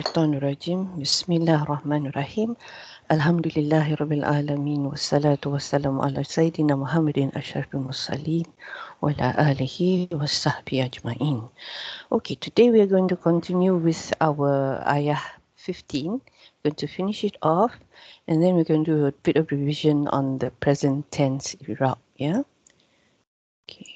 Rajim. Bismillahirrahmanirrahim. Alhamdulillahi Rabbil Alamin. Wassalatu wassalamu ala Sayyidina Muhammadin Ashrafil Mursaleen wa ala alihi wa sahbihi ajma'in. Okay, today we are going to continue with our ayah 15. We're going to finish it off and then we're going to do a bit of revision on the present tense Irab. Yeah? Okay.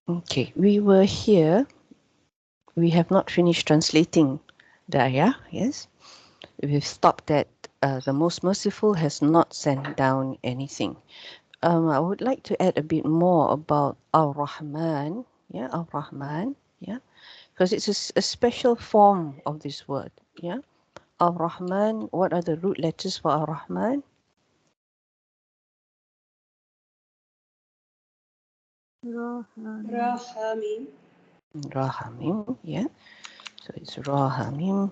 Okay, we were here. We have not finished translating the ayah, yes? We've stopped at the most merciful has not sent down anything. I would like to add a bit more about Ar-Rahman, yeah, Ar-Rahman, yeah, because it's a special form of this word, yeah. Ar-Rahman, what are the root letters for Ar-Rahman? Rahamim. Rahamim, yeah. So it's Rahamim.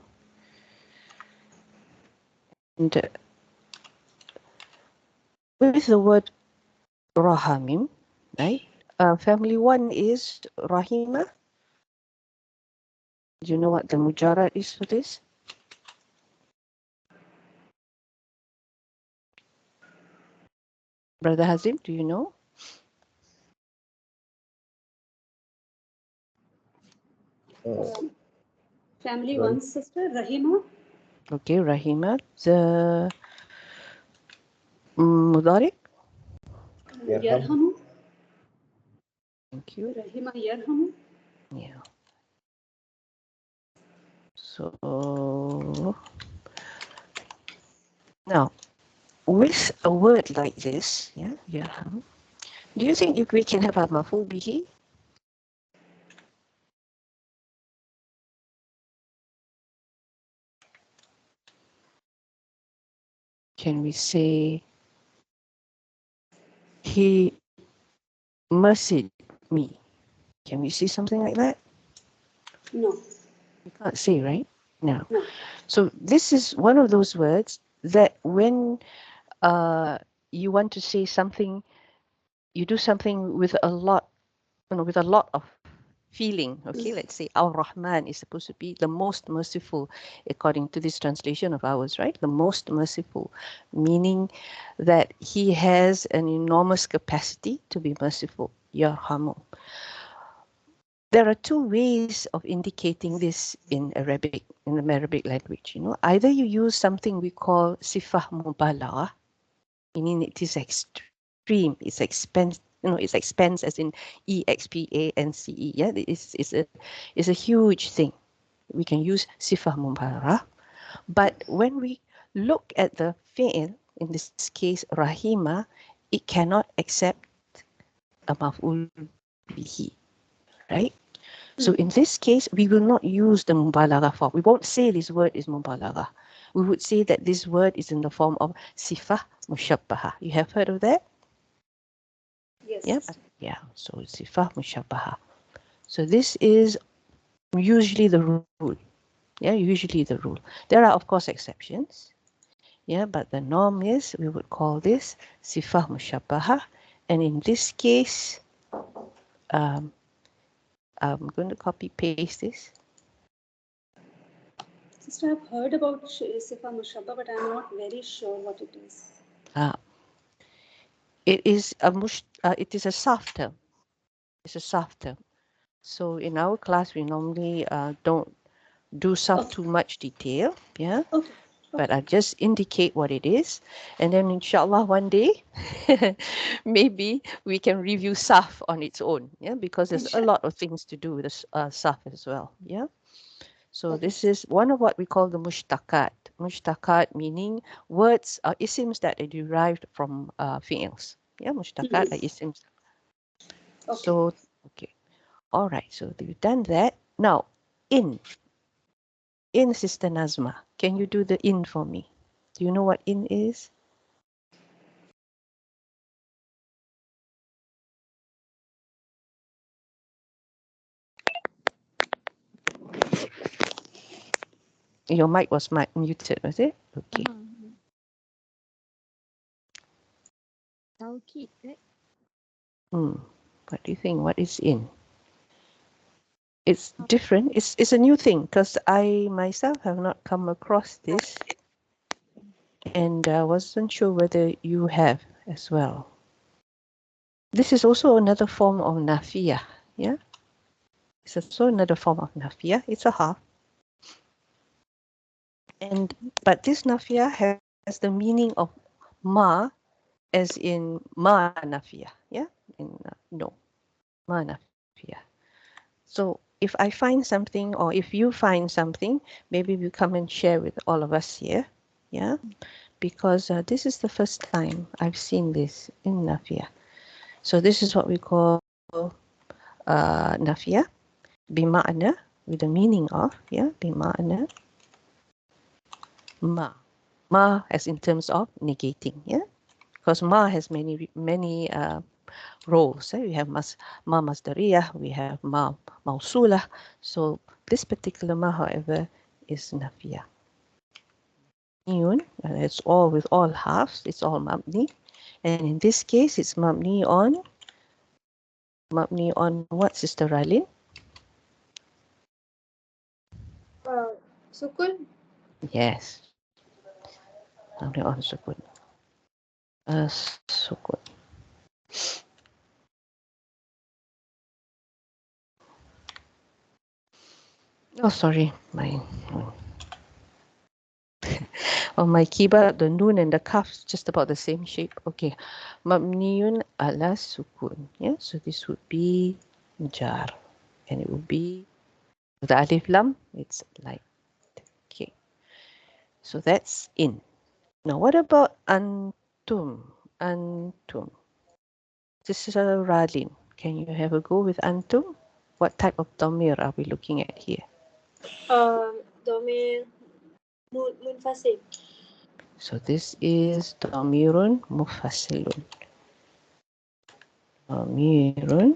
And with the word Rahamim, right? Family one is Rahima. Do you know what the mujarrad is for this? Brother Hazim, do you know? Family one sister, Rahima. Okay, Rahima. The Mudari. Yarhamu. Thank you. Rahima Yarhamu. Yeah. So now, with a word like this, yeah, Yarham, do you think if we can have a maful bihi? Can we say he mercied me? Can we say something like that? No. We can't say, right? No. No. So this is one of those words that when you want to say something, you do something with a lot, with a lot of feeling. Okay, let's say Ar-Rahman is supposed to be the most merciful, according to this translation of ours, right? The most merciful, meaning that he has an enormous capacity to be merciful. Yarhamu. There are two ways of indicating this in Arabic, in the Arabic language. Either you use something we call sifah mubalagha, meaning it is extreme, it's expense, it's expense as in EXPANCE. Yeah, it's a huge thing. We can use sifah mubalagha, but when we look at the fi'l, in this case rahima, it cannot accept a maf'ul bihi, right? So in this case, we will not use the mubalagha form. We won't say this word is mubalagha. We would say that this word is in the form of sifah mushabbaha. You have heard of that? Yes. Yeah. Yeah. So sifah mushabbaha. So this is usually the rule. Yeah, usually the rule. There are of course exceptions. Yeah, but the norm is we would call this sifah mushabbaha, and in this case, I'm going to copy paste this. Sister, I've heard about Sifa Mushabba, but I'm not very sure what it is. It is a soft term. It's a soft term. So in our class, we normally don't do too much detail. Yeah. Okay. But I just indicate what it is. And then inshallah one day, maybe we can review Saf on its own. Yeah, because there's a lot of things to do with Saf as well. Yeah. So this is one of what we call the mushtaqat. Mushtaqat meaning words or isms that are derived from fi'ils. Yeah, mushtaqat are isms. Okay. So, okay. All right. So we've done that. Now, in Sister Nazma, can you do the in for me? Do you know what in is? Your mic was muted, was it? Okay. Taukid, right? What do you think? What is in? It's different. It's a new thing because I myself have not come across this, and I wasn't sure whether you have as well. This is also another form of nafiyah. Yeah, it's also another form of nafiyah. It's a half, but this nafiyah has the meaning of ma, as in ma nafiyah. Yeah, in no, ma nafiyah. So if I find something, or if you find something, maybe you come and share with all of us here. Yeah, because this is the first time I've seen this in nafiyah. So this is what we call nafiyah, bima'na, with the meaning of, yeah, bima'na ma. Ma as in terms of negating, yeah, because ma has many roles. We have ma masdariyah, we have ma mausulah. So this particular ma, however, is nafiyah. It's all with all halves, it's all mabni. And in this case, it's mabni on what, Sister Ralin? Sukun. Yes. Mabni on sukun. Sukun. Oh, sorry. On my keyboard, the nun and the kaf is just about the same shape. Okay. Mabniun ala sukun. Yeah, so this would be jar. And it would be the alif lam, it's like, okay. So that's in. Now, what about antum? Antum. This is a Ralin. Can you have a go with antum? What type of damir are we looking at here? Domain munfasil. So this is damirun mufasilun. Damirun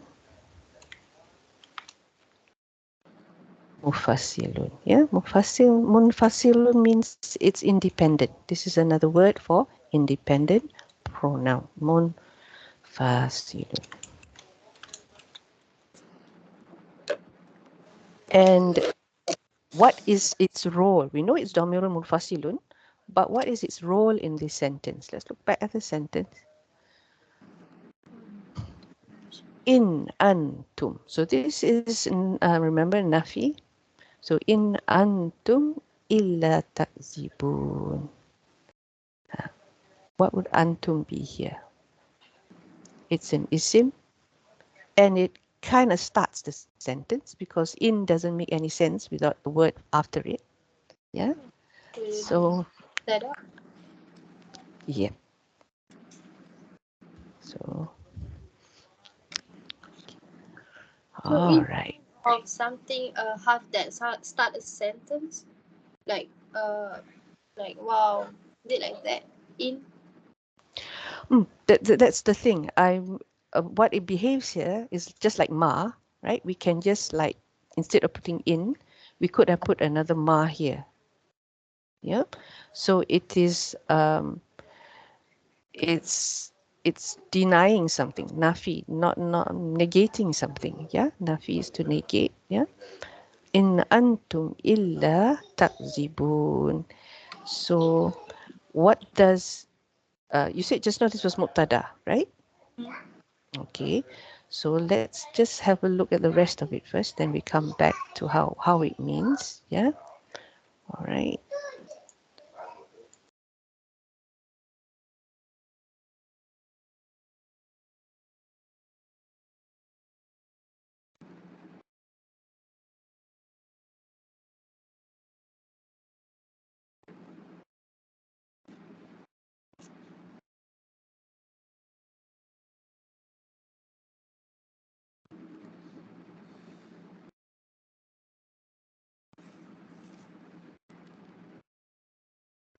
mufasilun. Yeah, munfasilun means it's independent. This is another word for independent pronoun. Munfasilun. And what is its role? We know it's damirun munfasilun, but what is its role in this sentence? Let's look back at the sentence. In antum. So this is, remember, nafi. So in antum illa takzibun. What would antum be here? It's an isim, and it kind of starts the sentence because in doesn't make any sense without the word after it. Yeah. So yeah. So all right. Of something half that start a sentence like wow, did like that in. That's the thing. What it behaves here is just like ma, right? We can just like, instead of putting in, we could have put another ma here. Yeah. So it is it's denying something. Nafi, not negating something. Yeah. Nafi is to negate. Yeah. In antum illa takzibun. So what does you said just now this was mubtada, right? Okay, so let's just have a look at the rest of it first, then we come back to how it means. Yeah. All right.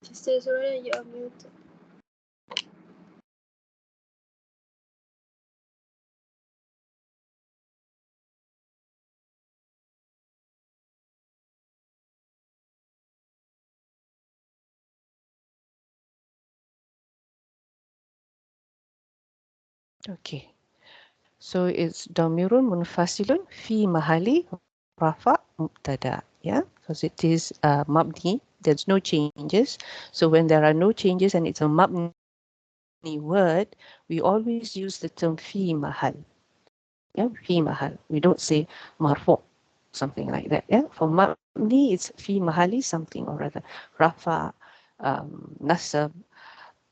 Sister Zora, you are muted. Okay. So it's damirun munfasilun fi mahali rafa mubtada. Yeah, because it is mabni. There's no changes. So when there are no changes and it's a mabni word, we always use the term fi mahal. Yeah, fi mahal. We don't say marfu, something like that. Yeah, for mabni it's fi mahali something or other. Rafa, nasab,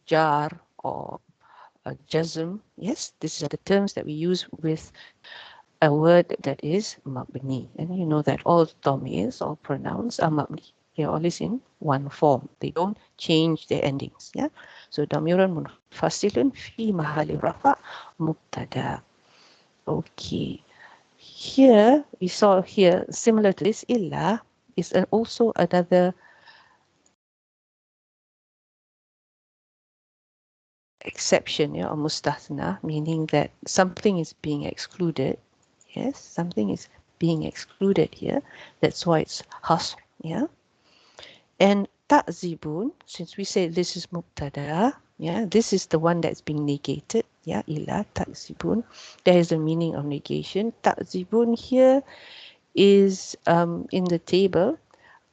jar, or jazm. Yes, these are the terms that we use with a word that is mabni. And you know that all damirs, all pronouns are mabni. They're always in one form. They don't change their endings. Yeah. So damirun munfasilun fi mahali rafa mubtada. Okay. Here we saw here similar to this illa is also another exception, yeah, or mustathna, meaning that something is being excluded. Yes, something is being excluded here. That's why it's hasr, yeah. And ta'zibun, since we say this is mubtada, yeah, this is the one that's being negated, yeah, ila ta'zibun. There is a meaning of negation. Ta'zibun here is in the table.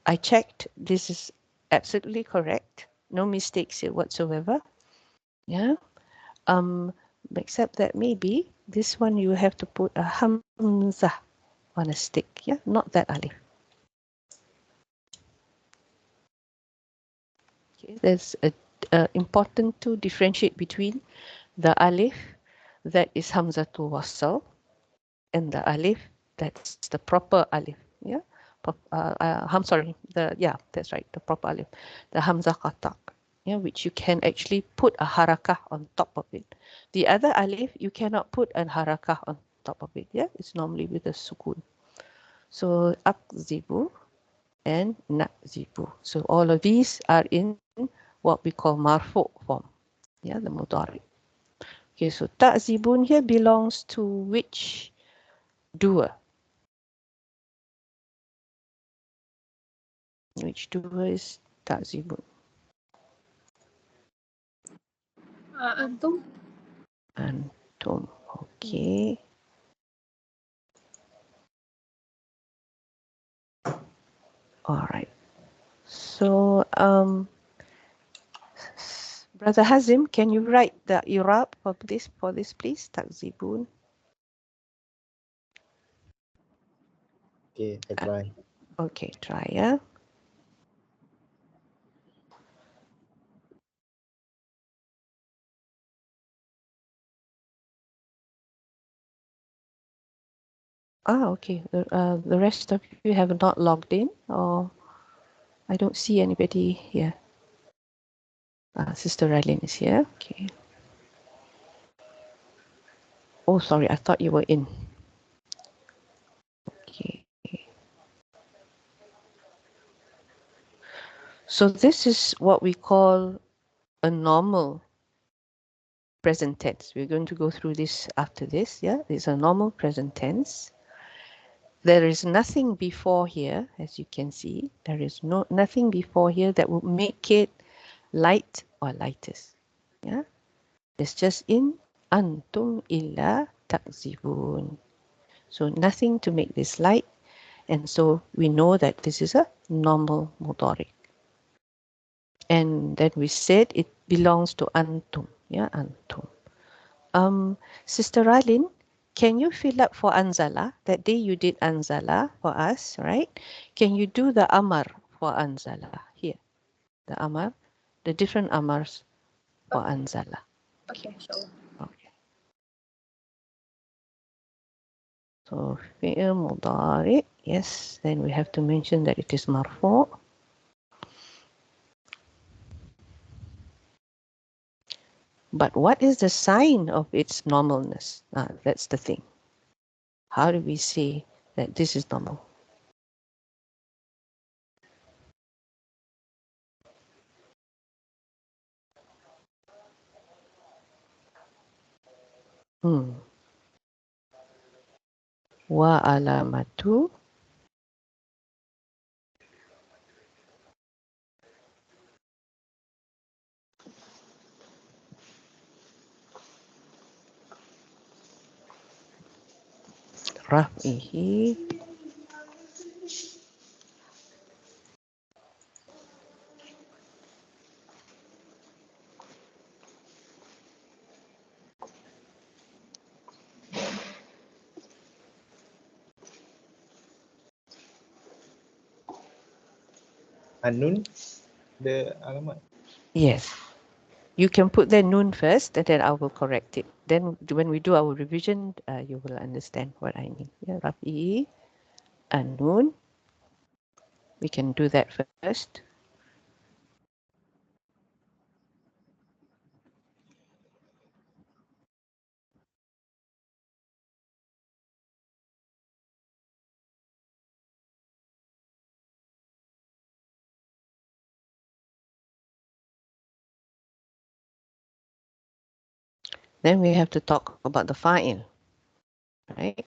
I checked, this is absolutely correct. No mistakes here whatsoever. Yeah. Except that maybe this one you have to put a hamzah on a stick, yeah, not that alif. Okay, there's a important to differentiate between the alif that is hamzatul wasl and the alif that's the proper alif, yeah. I'm sorry, that's right, the proper alif, the hamzah qatak, yeah, which you can actually put a harakah on top of it. The other alif you cannot put an harakah on top of it, yeah, it's normally with a sukun. So akzibu and nakzibu. So all of these are in what we call marfu form, yeah, the mudari. Okay, so ta'zibun here belongs to which doer? Which doer is ta'zibun? Antum. Antum. Okay. All right. So, Brother Hazim, can you write the Irab of this for this, please? Ta'zibun. Okay, I try. Okay, try, yeah. Okay. The rest of you have not logged in, or I don't see anybody here. Sister Rylin is here. Okay. Oh, sorry. I thought you were in. Okay. So this is what we call a normal present tense. We're going to go through this after this. Yeah, it's a normal present tense. There is nothing before here, as you can see. There is nothing before here that will make it light or lightest. Yeah, it's just in antum illa takzibun. So nothing to make this light, and so we know that this is a normal mudari. And then we said it belongs to antum. Yeah, antum. Sister Ralin, can you fill up for Anzala? That day you did Anzala for us, right? Can you do the Amar for Anzala here? The Amar, the different Amars for Anzala. Okay, sure. Okay. So fi'il mudari, yes. Then we have to mention that it is marfu. But what is the sign of its normalness? That's the thing. How do we say that this is normal? Wa alamatu رفعه. Anun, the alamat. Yes. You can put the noon first, and then I will correct it. Then when we do our revision, you will understand what I mean. Yeah, Rafi and noon. We can do that first. Then we have to talk about the fa'il, right?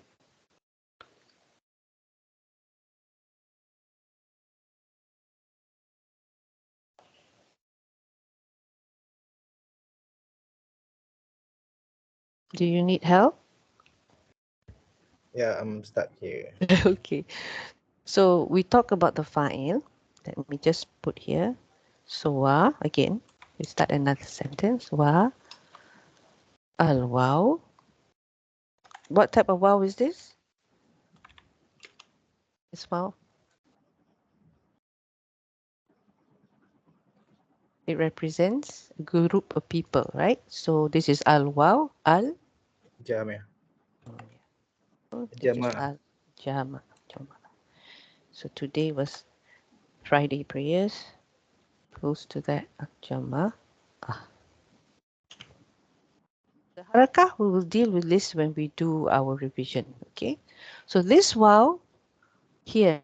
Do you need help? Yeah, I'm stuck here. Okay. So we talk about the fa'il. Let me just put here. So wa, again, we start another sentence. Wa al waw. What type of waw is this? This waw. It represents a group of people, right? So this is al waw, al. Jam ya. This is Jama'. al jama. So today was Friday prayers. Close to that, jama. The harakah, we will deal with this when we do our revision, okay? So this waw here,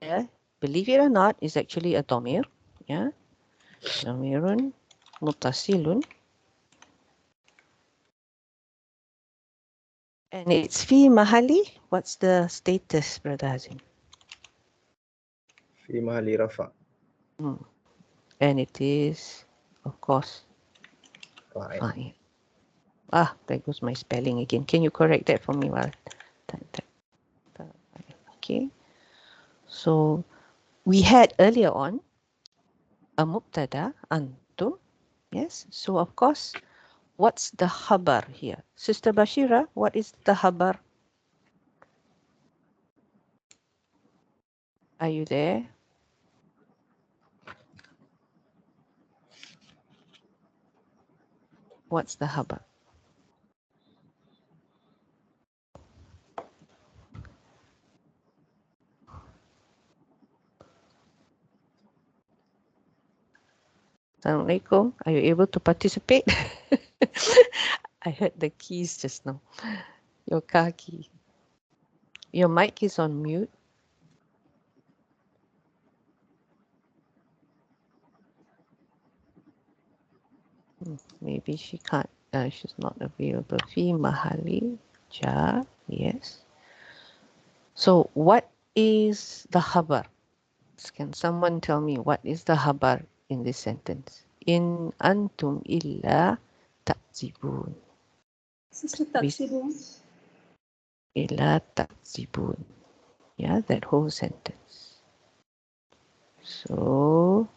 believe it or not, is actually a domir, yeah? Domirun mutasilun. And it's fi mahali. What's the status, Brother Hazim? Fi mahali rafa. And it is, of course, Fine. fine. Ah, there goes my spelling again. Can you correct that for me? Okay. So we had earlier on a mubtada, antum. Yes. So of course, what's the khabar here? Sister Bashira, what is the khabar? Are you there? What's the khabar? Assalamualaikum. Are you able to participate? I heard the keys just now. Your car key. Your mic is on mute. Maybe she can't. She's not available. Fi mahali ja. Yes. So what is the khabar? Can someone tell me what is the khabar in this sentence? In antum illa takzibun. Sister Taksibun. Illa takzibun. Yeah, that whole sentence. So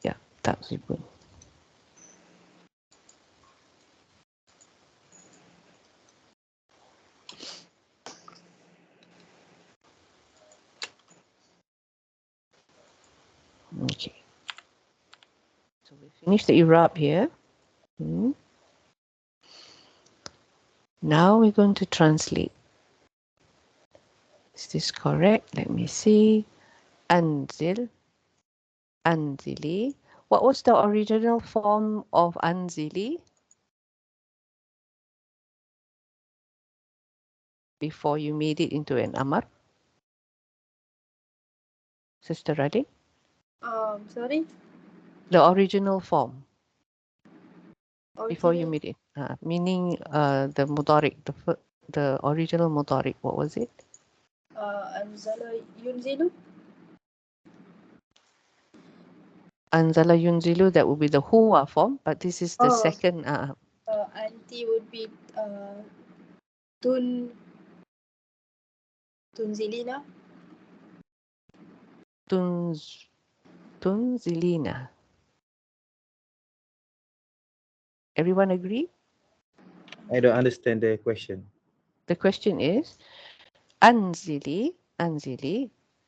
yeah, takzibun. Okay. So we finished the Irab here. Now we're going to translate. Is this correct? Let me see. Anzil. Anzili. What was the original form of Anzili? Before you made it into an Amar? Sister Radin? Sorry. The original form. Before you Original. made it. Meaning the Mudariq, the original Mudariq. What was it? Anzala Yunzilu. Anzala Yunzilu, that would be the Huwa form, but this is the second. auntie would be Tunzilina. Tunzilina. Everyone agree? I don't understand the question. The question is, Anzili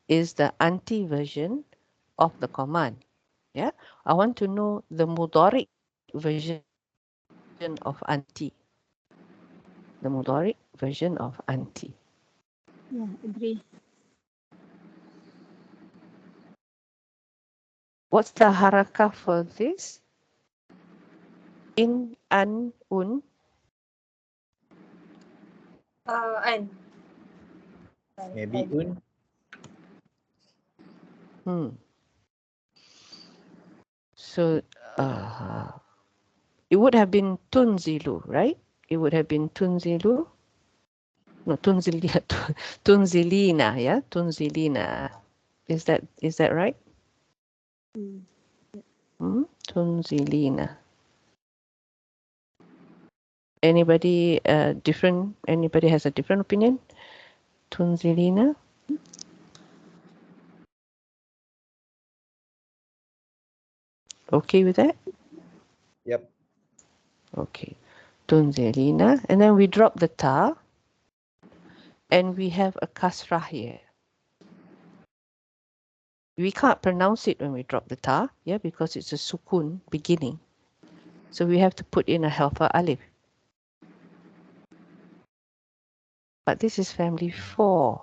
is the auntie version of the command. Yeah, I want to know the mudhari version of auntie. The mudhari version of auntie. Yeah, agree. What's the harakah for this? In, an, un. An. Maybe un. So it would have been tunzilu, right? It would have been tunzilu. No, tunzilina, tunzilina, yeah, tunzilina. Is that right? Tunzilina. Anybody different? Anybody has a different opinion? Tunzilina. Okay with that? Yep. Okay. Tunzilina. And then we drop the ta. And we have a kasrah here. We can't pronounce it when we drop the ta, yeah, because it's a sukun beginning. So we have to put in a helper alif. But this is family 4.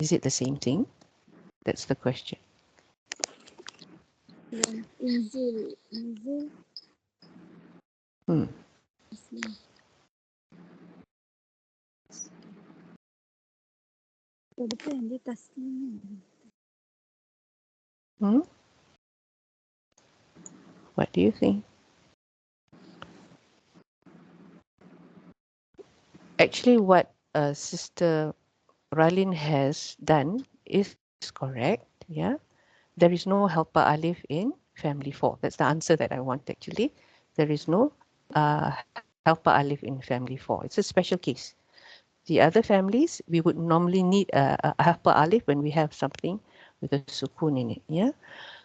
Is it the same thing? That's the question. Inzil. What do you think? Actually, what Sister Ralin has done is correct. Yeah, there is no helper alif in family 4. That's the answer that I want actually. There is no helper alif in family 4. It's a special case. The other families, we would normally need a helper alif when we have something with a sukun in it. Yeah.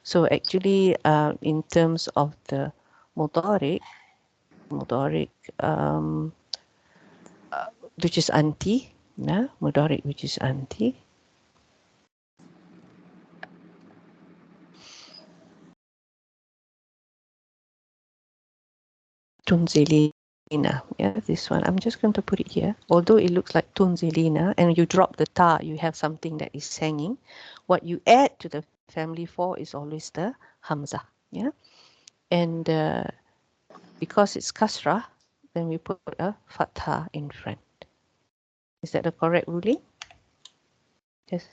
So actually, in terms of the mudhari, which is auntie, yeah, mudhari, which is auntie. Tunzilina, yeah, this one. I'm just going to put it here. Although it looks like tunzilina, and you drop the ta, you have something that is hanging. What you add to the family 4 is always the hamza, yeah. And because it's kasrah, then we put a fatha in front. Is that the correct ruling? Yes.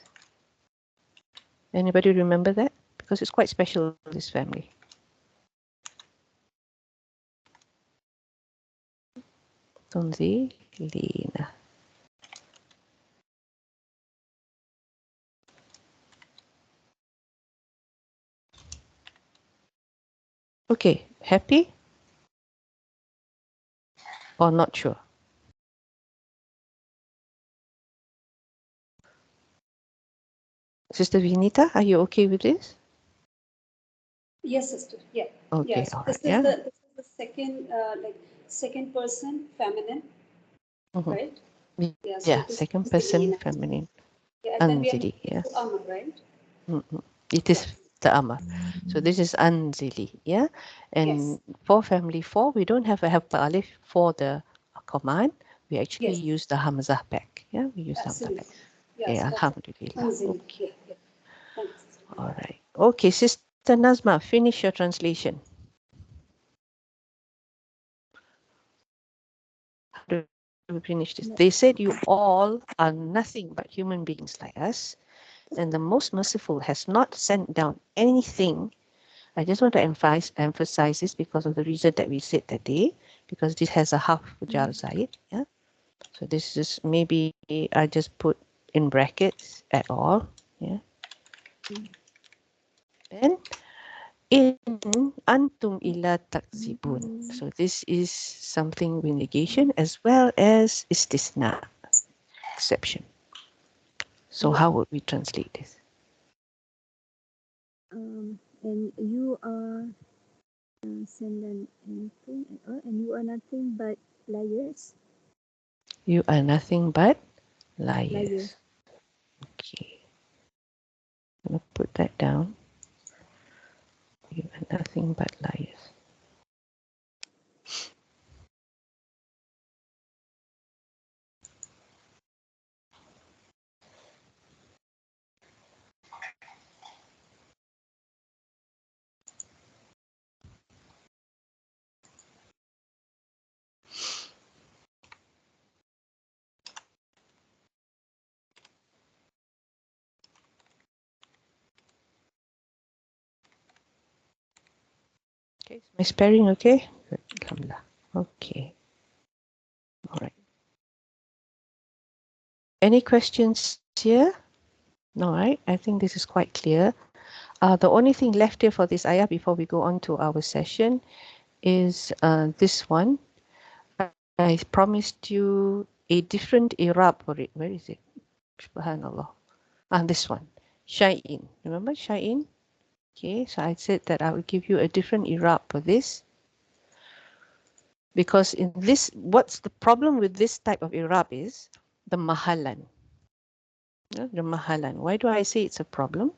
Anybody remember that? Because it's quite special, this family. Tunzilina. Okay, happy or not sure? Sister Vinita, are you okay with this? Yes, sister. Yeah. Okay, Yes. all This right, is yeah. the second second person feminine, right? Yeah. So Yeah, it is second person Tunzilina. feminine. Yeah, and then we are Anzili, moving yeah. to Amr, right? It is the Amr. So this is Anzili, yeah. And for family 4, we don't have a helper alif for the command. We actually use the Hamzah back. Yeah, we use the Hamzah back. Yes. Yeah, That's alhamdulillah. Tunzilina. Okay. Yeah. Thanks. All right. Okay, Sister Nazma, finish your translation. How do we finish this? They said you all are nothing but human beings like us, and the most merciful has not sent down anything. I just want to emphasize this because of the reason that we said that day, because this has a half jar side. Yeah. So this is maybe I just put in brackets at all. Yeah. And in antum ila takzibun. So this is something with negation as well as istisna, exception. So how would we translate this? And you are and you are nothing but liars. You are nothing but liars. Okay. I'm going to put that down. You are nothing but liars. Okay, is my spelling okay? Good. Alhamdulillah. Okay. All right. Any questions here? No, right? I think this is quite clear. The only thing left here for this ayah before we go on to our session is this one. I promised you a different Irab for it. Where is it? Subhanallah. This one. Shay'in. Remember Shay'in? Okay, so I said that I will give you a different Irab for this. Because in this, what's the problem with this type of Irab is the mahalan. The mahalan. Why do I say it's a problem?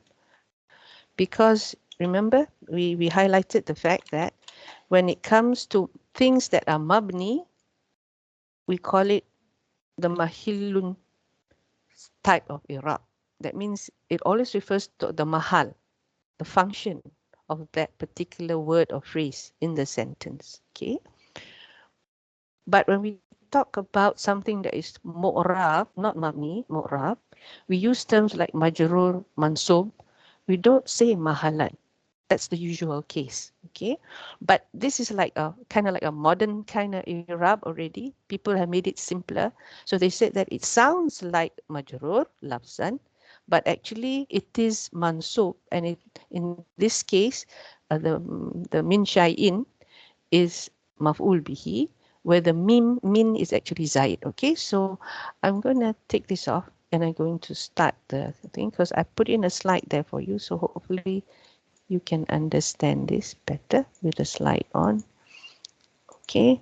Because remember, we highlighted the fact that when it comes to things that are mabni, we call it the mahillun type of Irab. That means it always refers to the mahal, the function of that particular word or phrase in the sentence. Okay. But when we talk about something that is mu'rab, not mabni, mu'rab, we use terms like majrur, mansub. We don't say mahalan. That's the usual case. Okay. But this is like a kind of like a modern kind of Irab already. People have made it simpler. So they said that it sounds like majrur, lafzan, but actually it is mansub. And it, in this case, the min shay'in is maf'ul bihi, where the min is actually zaid. Okay, so I'm going to take this off and I'm going to start the thing because I put in a slide there for you. So hopefully you can understand this better with the slide on. Okay.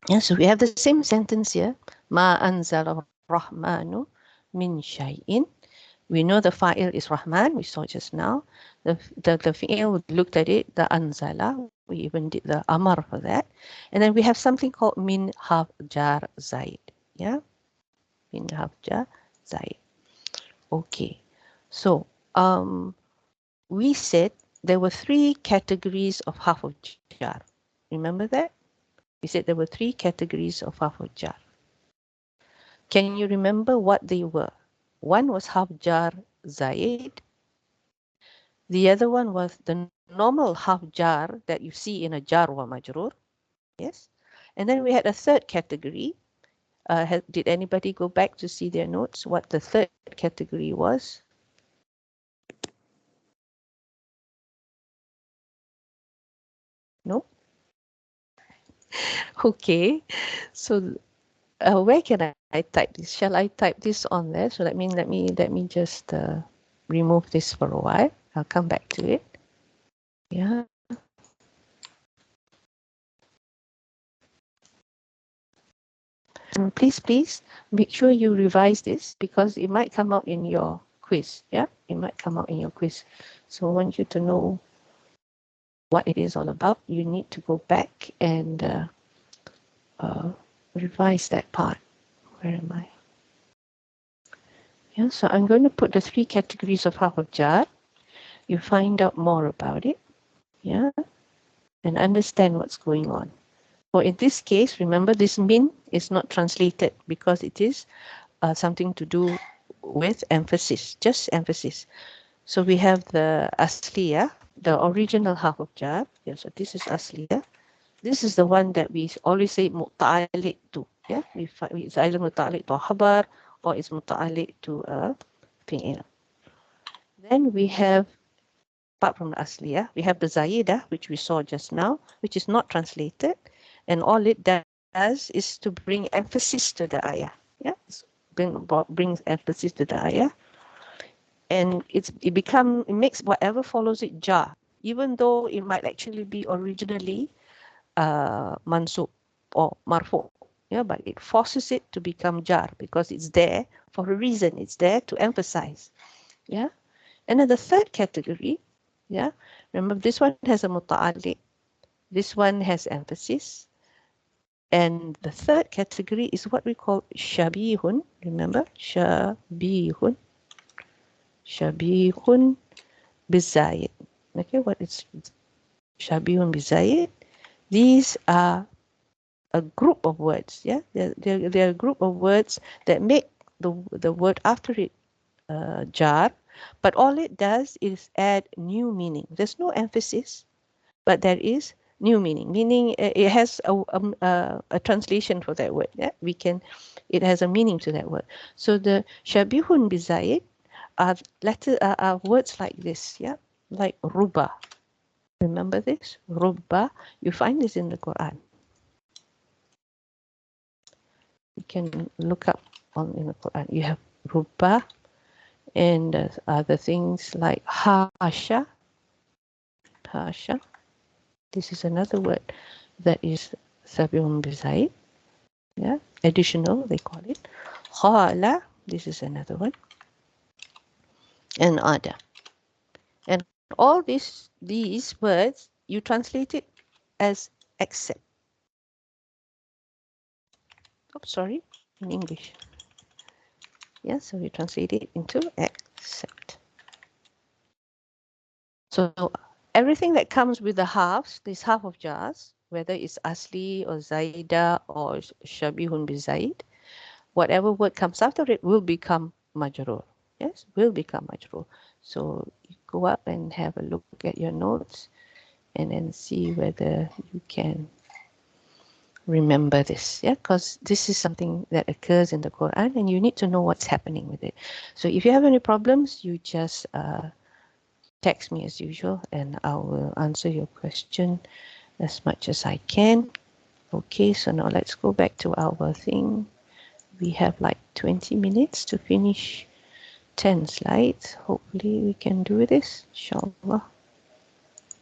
Yeah, so we have the same sentence here. Ma anzala rahmanu min shay'in. We know the fa'il is Rahman, we saw just now. The fi'il, we looked at it, the anzala, we even did the amar for that. And then we have something called min harf jar zaid. Yeah, min harf jar zaid. Okay, so we said there were three categories of harf of jar. Remember that? We said there were three categories of harf of jar. Can you remember what they were? One was harf jar zaid. The other one was the normal half jar that you see in a jar wa majrur. Yes. And then we had a third category. Did anybody go back to see their notes? What the third category was? No? Okay. So where can I type this? Shall I type this on there? So let me just remove this for a while. I'll come back to it. Yeah. And please make sure you revise this because it might come out in your quiz. Yeah, it might come out in your quiz. So I want you to know what it is all about. You need to go back and revise that part. Where am I? Yeah, so I'm going to put the three categories of harf of jar. You find out more about it. Yeah, and understand what's going on. So in this case, remember this min is not translated because it is something to do with emphasis, just emphasis. So we have the asliya, the original half of jar. Yeah, so this is asliya. This is the one that we always say muta'alliq to. Yeah, it's either muta'alliq to a khabar or it's muta'alliq to a fi'il. Then we have apart from the asliya, we have the zaidah, which we saw just now, which is not translated, and all it does is to bring emphasis to the ayah. Yeah, brings emphasis to the ayah, and it makes whatever follows it jar, even though it might actually be originally mansub or marfu. Yeah, but it forces it to become jar because it's there for a reason. It's there to emphasize. Yeah, and then the third category, yeah, remember this one has a muta'alliq, this one has emphasis, and the third category is what we call shabihun. Remember, shabihun bizayid. Okay, what is shabihun bizayid? These are a group of words. Yeah, they're a group of words that make the word after it jar, but all it does is add new meaning. There's no emphasis, but there is new meaning. Meaning it has a translation for that word. Yeah, it has a meaning to that word. So the shabihun bizayid are words like this. Yeah, like ruba. Remember this? Ruba. You find this in the Quran. You can look up in the Quran. You have ruba, and other things like hasha. Hasha. This is another word that is sabihun bizaid. Yeah, additional they call it. Khala. This is another one. And ada. And all these words you translate it as accept. Oh, sorry, in English. Yeah, so we translate it into accept. So everything that comes with the halves, this half of jars, whether it's asli or zaida or shabihun bizaid, whatever word comes after it will become majrur. Yes, will become majrur. So you go up and have a look at your notes and then see whether you can remember this. Yeah, because this is something that occurs in the Quran and you need to know what's happening with it. So if you have any problems, you just text me as usual and I will answer your question as much as I can. Okay, so now let's go back to our thing. We have like 20 minutes to finish 10 slides. Hopefully we can do this, inshallah.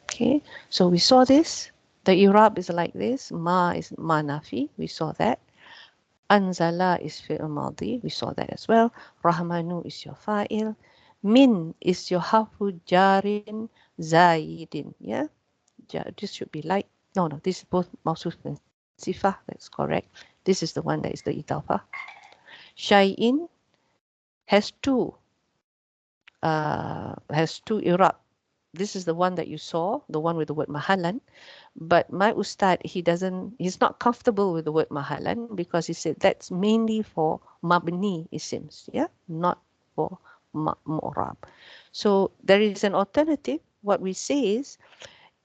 Okay, so we saw this. The Irab is like this. Ma is ma nafi. We saw that. Anzala is fi'l madi. We saw that as well. Rahmanu is your fa'il. Min is your hafu jarin zaidin. Yeah, this should be like, no, this is both mawsuf and sifah. That's correct. This is the one that is the idafa. Shay'in has two Irab. This is the one that you saw, the one with the word mahalan. But my ustad, he's not comfortable with the word mahalan because he said that's mainly for mabni isms, yeah, not for mu'rab. So there is an alternative. What we say is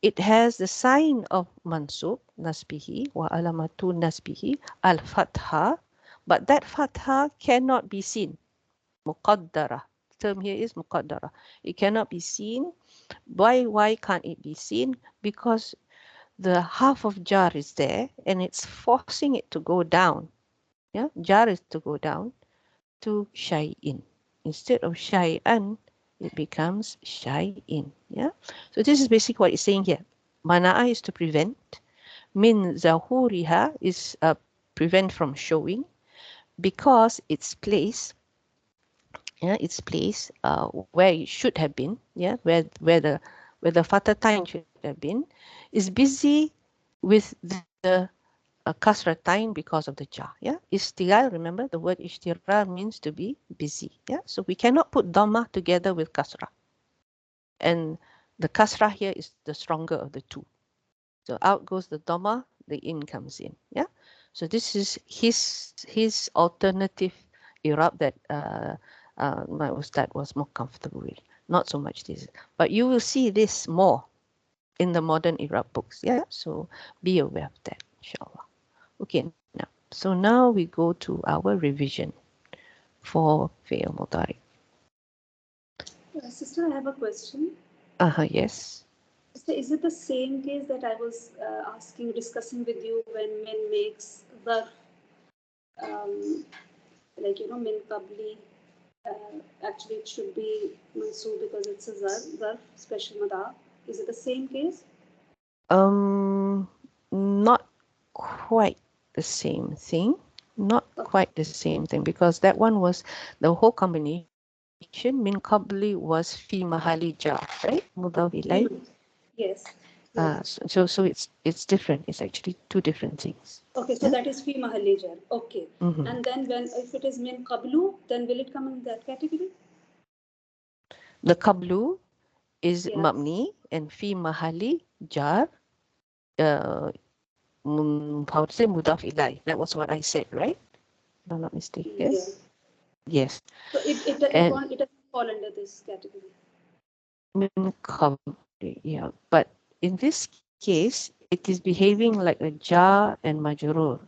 it has the sign of mansub, nasbihi, wa alamatu nasbihi, al-fatha, but that fatha cannot be seen. Muqaddara. The term here is muqaddara. It cannot be seen. Why can't it be seen? Because the half of jar is there and it's forcing it to go down. Yeah, jar is to go down to shay'in. Instead of shay'an, it becomes shay'in. Yeah. So this is basically what it's saying here. Mana'a is to prevent. Min zahuriha is prevent from showing because its place, yeah, its place where it should have been, yeah, where the fatatain should have been, is busy with the kasratain because of the jar. Yeah, istighal. Remember the word ishtirar means to be busy. Yeah, so we cannot put dhamma together with kasra, and the kasra here is the stronger of the two. So out goes the dhamma, the in comes in. Yeah, so this is his alternative irab that my ustad was more comfortable with. Not so much this, but you will see this more in the modern irab books. Yeah, so be aware of that, inshallah. Okay, so now we go to our revision for fi'l mudari. Sister, I have a question. Yes. So is it the same case that I was discussing with you when min makes the, like, min qabli, actually it should be mansoob because it's a zarf, special madaf. Is it the same case? Not quite the same thing. Not quite the same thing, because that one was the whole combination. Min qabli was fi mahali jar, right? Mudaf ilay. Yes. So it's different. It's actually two different things. Okay, so that is fi mahalli jar. Okay. Mhm. And then if it is min qablu, then will it come in that category? The qablu is Yeah. mabni and fi mahali jar. How to say mudaf ilay. That was what I said, right? If I'm not mistaken. Yeah. Yes. So it doesn't fall under this category. Min qabli, yeah. But in this case, it is behaving like a jar and majrur.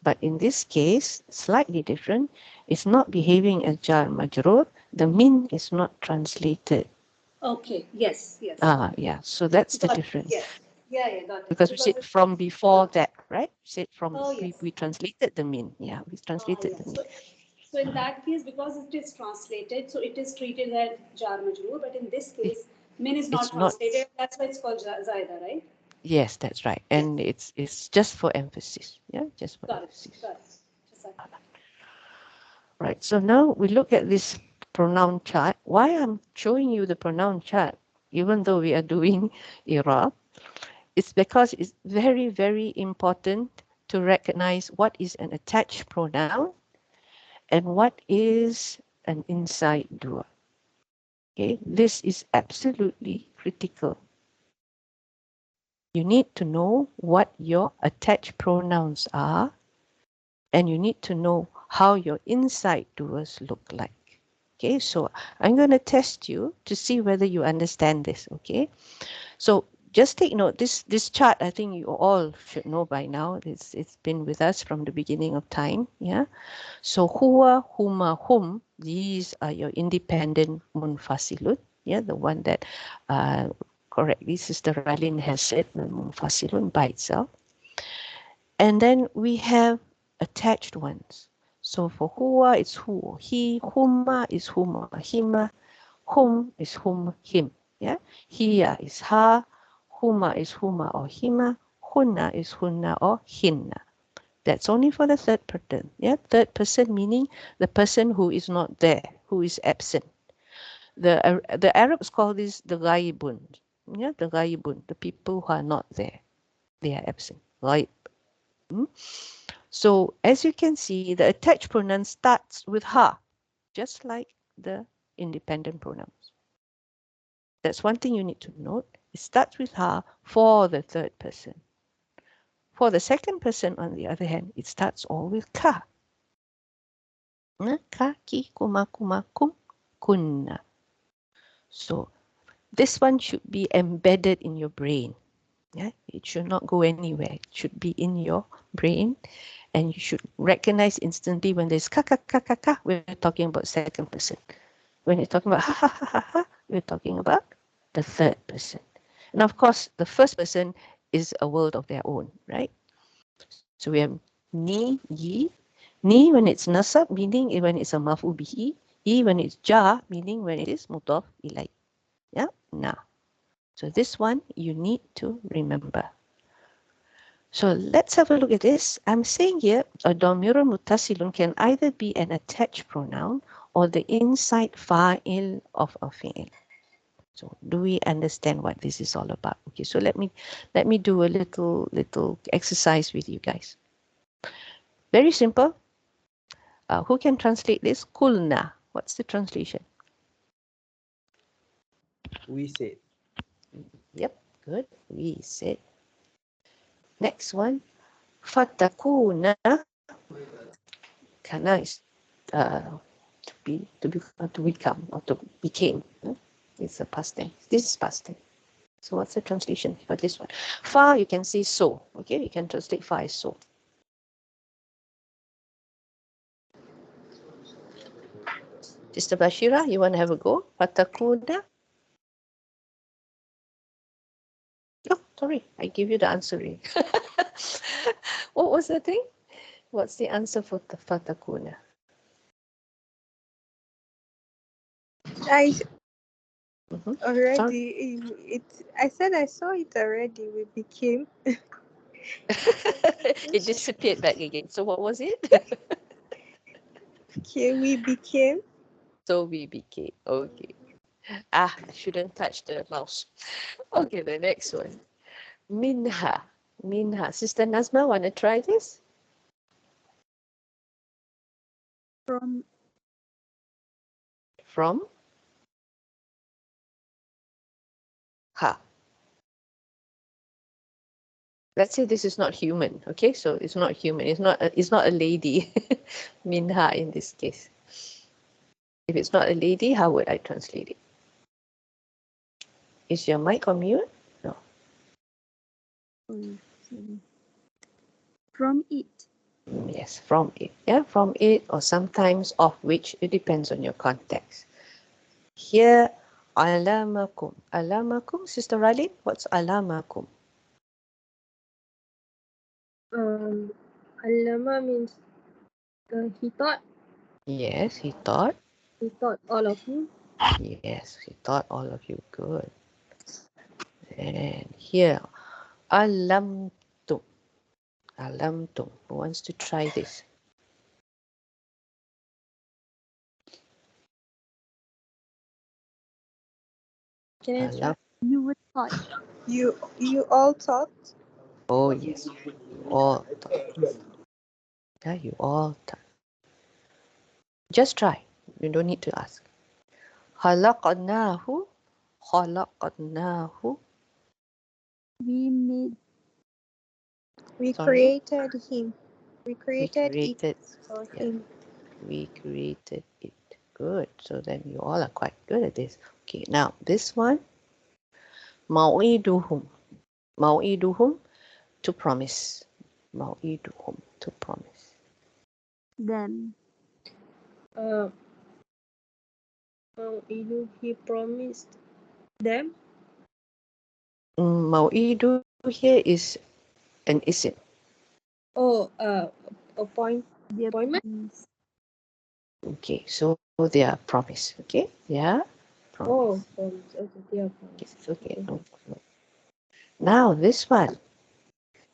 But in this case, slightly different. It's not behaving as jar and majrur. The min is not translated. Okay. Yes. Yes. Yeah. So that's the Got it. difference. Yes. Yeah. Got it. Because we said from before that, right? We said from Oh, yes. we translated the min. Yeah, we translated the min. So in that case, because it is translated, so it is treated as jar majroor. But in this case, min is not It's not. translated. That's why it's called zaida, right? Yes, that's right. And it's just for emphasis. Yeah, just for Got it. emphasis. Got it. Just like that. Right. So now we look at this pronoun chart. Why I'm showing you the pronoun chart, even though we are doing Irab, it's because it's very, very important to recognize what is an attached pronoun and what is an inside doer. Okay, this is absolutely critical. You need to know what your attached pronouns are, and you need to know how your inside doers look like. Okay, so I'm going to test you to see whether you understand this. Okay, so just take note. This chart, I think you all should know by now. It's been with us from the beginning of time. Yeah. So huwa, huma, hum. These are your independent munfasilun. Yeah, the one that correctly Sister Ralin has said, munfasilun by itself. And then we have attached ones. So for huwa, it's hu or he. Huma is hum or hima. Hum is hum, him. Yeah. Hiya is ha. Huma is huma or hima. Hunna is hunna or hinna. That's only for the third person. Yeah. Third person meaning the person who is not there, who is absent. The Arabs call this the ghaibun. Yeah, the ghaibun, the people who are not there. They are absent. Ghaib. So as you can see, the attached pronoun starts with ha, just like the independent pronouns. That's one thing you need to note. It starts with ha for the third person. For the second person, on the other hand, it starts all with ka. Ka, ki, kuma, kuma, kum, kunna. So this one should be embedded in your brain. Yeah, it should not go anywhere. It should be in your brain, and you should recognize instantly when there's ka ka ka ka ka. We're talking about second person. When you're talking about ha ha ha ha ha, we're talking about the third person. And of course, the first person is a world of their own, right? So we have ni, yi. Ni when it's nasab, meaning when it's a mafu bihi. Yi when it's ja, meaning when it is mudaf ilay. Yeah, na. So this one you need to remember. So let's have a look at this. I'm saying here a damirun muttasilun can either be an attached pronoun or the inside fa'il of a fi'il. So do we understand what this is all about? Okay, so let me do a little exercise with you guys. Very simple. Who can translate this? Kulna. What's the translation? We said. Yep, good. We said. Next one. Fatakuna. Kana is to become or to became. It's a past tense. This is past tense. So what's the translation for this one? Fa, you can say so. Okay, you can translate fa as so. Sister Bashira, you want to have a go? Fatakuna? Sorry, I give you the answer. What was the thing? What's the answer for the fatakuna? I Mhm. already I said I saw it already. We became. It disappeared back again. So what was it? Okay, we became. So we became. Okay. I shouldn't touch the mouse. Okay, the next one. Minha. Minha. Sister Nazma, want to try this? From From ha. Let's say this is not human. Okay, so it's not human. It's not a lady. Minha in this case. If it's not a lady, how would I translate it? Is your mic on mute? No. sorry. From it. Yes, from it. Yeah, from it, or sometimes of which. It depends on your context. Here, alamakum. Alamakum, Sister Ralin, what's alamakum? Alama means he thought Yes, he thought. all of you. Yes, he thought all of you. Good. And here, alamtum. Alamtum. Who wants to try this? Can I try? You were taught. You all thought. Oh, yes. You all thought. Yeah, you all thought. Just try. You don't need to ask. Khalaqnahu. Khalaqnahu. We made We Sorry? created him. We We created created. it for Yeah, him. we created it. Good. So then you all are quite good at this. Okay, now this one. Mau'iduhum. Mau'iduhum, to promise. Mau'iduhum, to promise. them. He promised them. Mau'idu here is an isim. Oh, appointment. The appointments. Okay, so they are promise. Okay, yeah. Promise. Oh, promise. Okay, yeah, promise. Yes, okay. No. Now this one.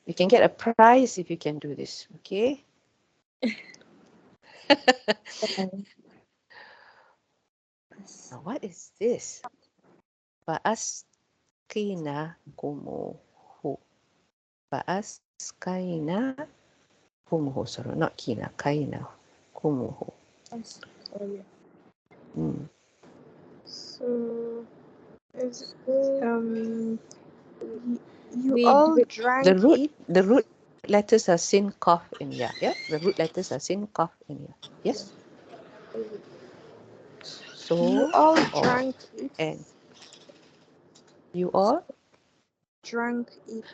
You can get a prize if you can do this. Okay. Now what is this? Fa'askina kumuhu. Fa'askaina kumuhu. Sorry, not kina. Kaina kumuhu. Mm. So you We all drink- drank it. The root letters are sin, cough, and ya. Yeah, the root letters are sin, cough, and ya. Yes. So You all or drank it. and you all Drank it.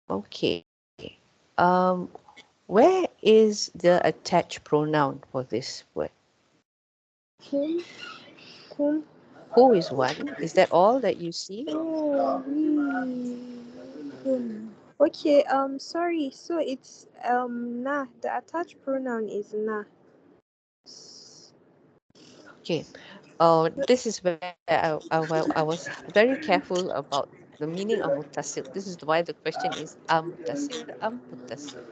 okay. Where is the attached pronoun for this word? Whom? Whom? Who is one? Is that all that you see? Oh, Whom. okay. Sorry. So it's na. The attached pronoun is na. Okay. Oh, this is where I was very careful about the meaning of muttasil. This is why the question is muttasil, muttasil,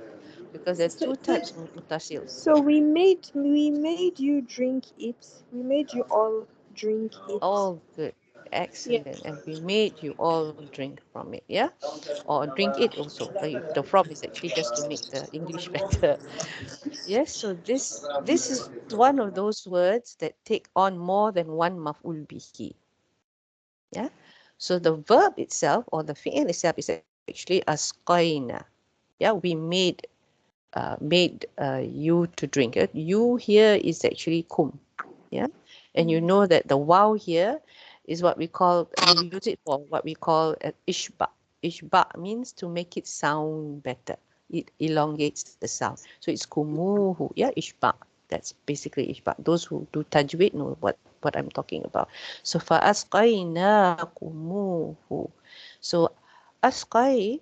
because there are two types of muttasil. So we made you drink it. We made you all drink it. Oh, good. Excellent. And we made you all drink from it, yeah? Or drink it also. The from is actually just to make the English better. Yes, so this is one of those words that take on more than one maf'ul bihi. Yeah? So the verb itself or the fi'il itself is actually asqaina. Yeah, we made you to drink it. You here is actually kum. Yeah, and you know that the wow here is what we call, we use it for what we call ishba. Ishba means to make it sound better. It elongates the sound. So it's kumuhu. Yeah, ishba. That's basically ishba. Those who do tajweed know what what I'm talking about. So فَأَسْقَيْنَاكُمُوهُ. So asqai,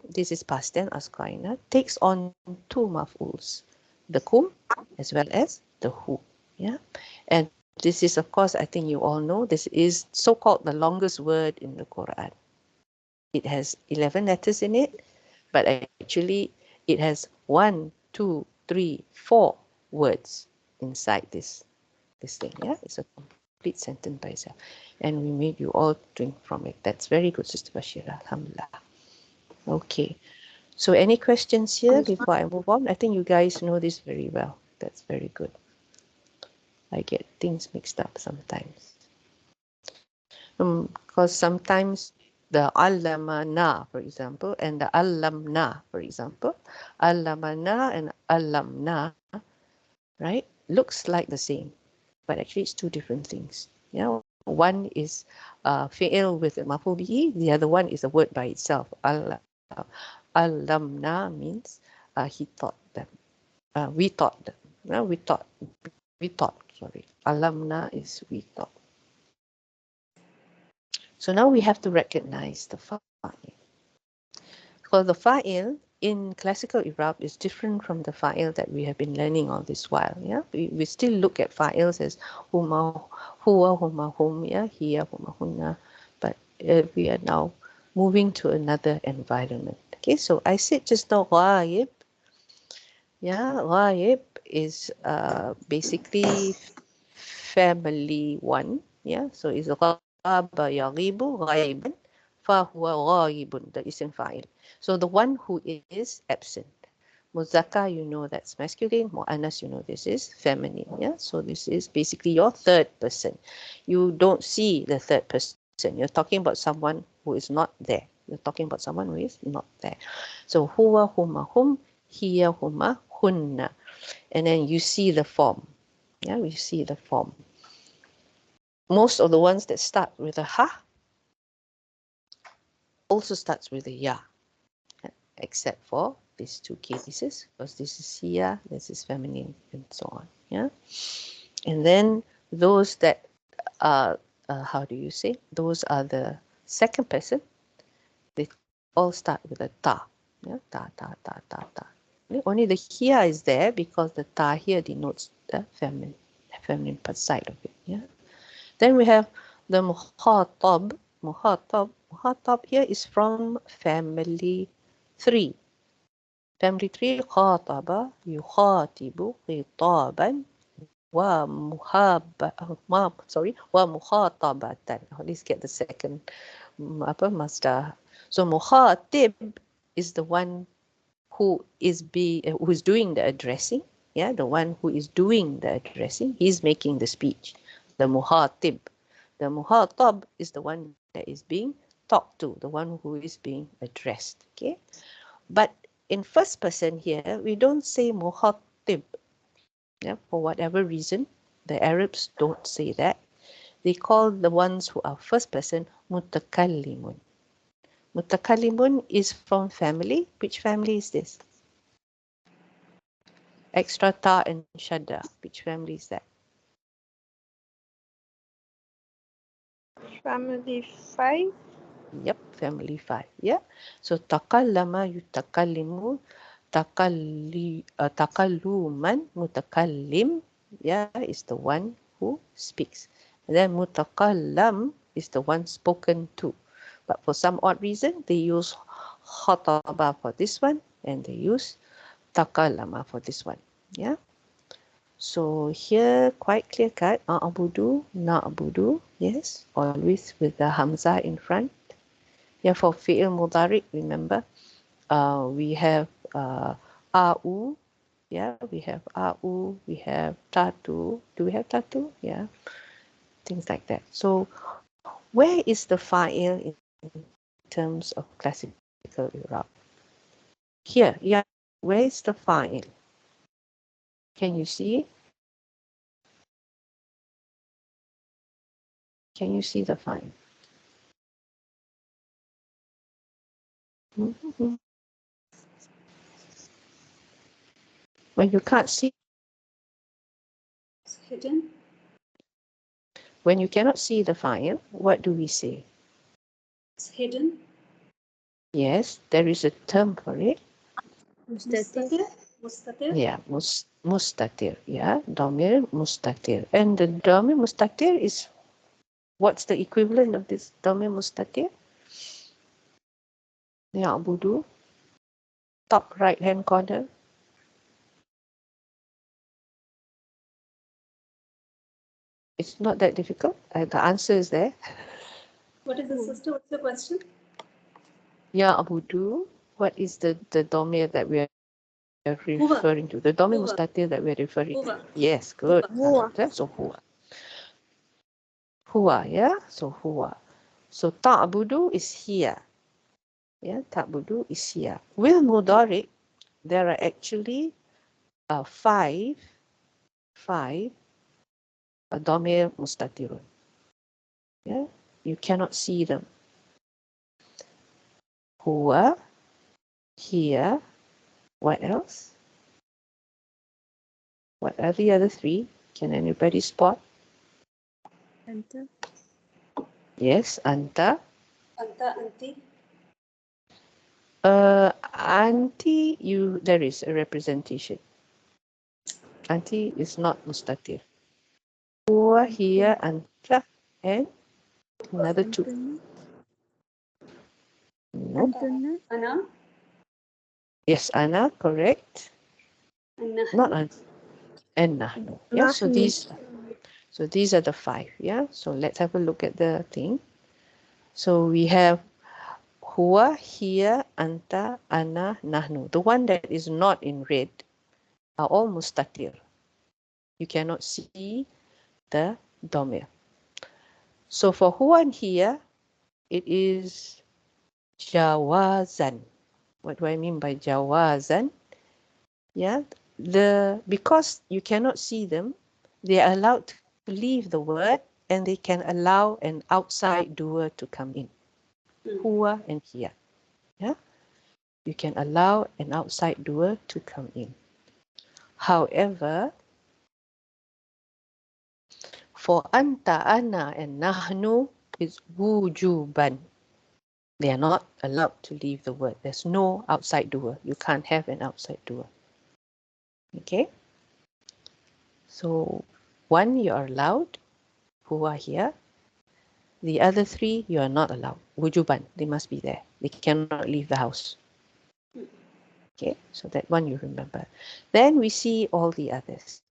this is past tense, asqaina, takes on two maf'uls, the kum as well as the hu. Yeah, and this is, of course, I think you all know, this is so-called the longest word in the Quran. It has 11 letters in it, but actually it has 1, 2, 3, 4 words inside this thing. Yeah, it's a complete sentence by itself. And we made you all drink from it. That's very good, Sister Bashira. Alhamdulillah. Okay. So any questions here before I move on? I think you guys know this very well. That's very good. I get things mixed up sometimes. Because sometimes the allamana, for example, and the allamna, for example, allamana and allamna, right, looks like the same, but actually it's two different things. Yeah, one is fi'il with maf'ul bihi, the other one is a word by itself. Allamna means he taught them. We taught them. We taught. Sorry, allamna is we taught. So now we have to recognize the fa'il. Because the fa'il in classical Irab is different from the fa'il that we have been learning all this while. Yeah, we still look at fa'ils as huma, huwa, huma, hum, yeah, hiya, huma, hunna. But we are now moving to another environment. Okay, so I said just now ghaib. Yeah, ghaib is basically family one. Yeah, so it's ghaba yaghibu ghaiban fahuwa ghaibun, the ism fa'il. So the one who is absent. Muzakkar, you know that's masculine. Mu'annas, you know this is feminine. Yeah, so this is basically your third person. You don't see the third person. You're talking about someone who is not there. You're talking about someone who is not there. So huwa, huma, hum, hiya, huma, hunna. And then you see the form. Yeah, we see the form. Most of the ones that start with a ha also starts with a ya, except for these two cases, because this is hiya, this is feminine, and so on. Yeah, and then those that are, how do you say? Those are the second person. They all start with a ta. Yeah, ta, ta, ta, ta, ta. Only the hiya is there because the ta here denotes the feminine side of it. Yeah. Then we have the mukhatab. Mukhatab here is from family 3. Family 3, khataba, yukhatibu, khitaban, wa mukhatabatan. Let's get the second masdar. So mukhatib is the one who is doing the addressing. Yeah, the one who is doing the addressing. He's making the speech. The muhatib. The muhatab is the one that is being talked to, the one who is being addressed. Okay, but in first person here, we don't say muhatib. Yeah, for whatever reason, the Arabs don't say that. They call the ones who are first person mutakallimun. Mutakallimun is from family. Which family is this? Extra ta and shadda. Which family is that? Family 5. Yep, family 5. Yeah. So takallama yutakallimu, takalluman, mutakallim. Yeah, is the one who speaks. And then mutakallam is the one spoken to. But for some odd reason, they use khataba for this one and they use takallama for this one. Yeah. So here, quite clear cut. A'budu, na'budu. Yes, always with the hamzah in front. Yeah, for fi'il mudhari, remember, we have a'u. Yeah, we have a'u. We have tatu. Do we have tatu? Yeah, things like that. So where is the fa'il in terms of classical Iraq? Here, yeah. Where is the fa'il? Can you see? Can you see the fa'il? Mm-hmm. When you can't see, It's hidden. When you cannot see the fa'il, what do we say? It's hidden. Yes, there is a term for it. Mustatir. Mustatir. Yeah, mustatir. Yeah, domir mustatir. And the domir mustatir is, what's the equivalent of this domir mustatir? Ya'budu, top right hand corner. It's not that difficult. The answer is there. What is it, sister? What's the question? Ya'budu. What is the domir that we are referring to? The domir Huwa. mustatir that we are referring to. Huwa. Yes, good. Huwa. So huwa. Huwa, yeah? So huwa. So ta'budu is here. Yeah, ta'budu is here. With mudari, there are actually five domir mustatirun. Yeah, you cannot see them. Huwa, here. What else? What are the other three? Can anybody spot? Enter. Yes, anta. Anta, anti. Anti, there is a representation. Anti is not mustatir. Huwa, here, anta, and another two. No. Antuna. Ana. Yes, ana, correct. And Not an and nahnu. Yeah, so these are the five. Yeah, so let's have a look at the thing. So we have huwa, here, anta, ana, nahnu. The one that is not in red are all mustatir. You cannot see the domir. So for huwa and here, it is jawazan. What do I mean by jawazan? Yeah, because you cannot see them, they are allowed to leave the word and they can allow an outside doer to come in. Huwa and here. Yeah, you can allow an outside doer to come in. However, for anta, ana, and nahnu, it's wujuban. They are not allowed to leave the word. There's no outside doer. You can't have an outside doer. Okay? So, one, you are allowed, who are here. The other three, you are not allowed. Wujuban, they must be there. They cannot leave the house. Okay, so that one you remember. Then we see all the others.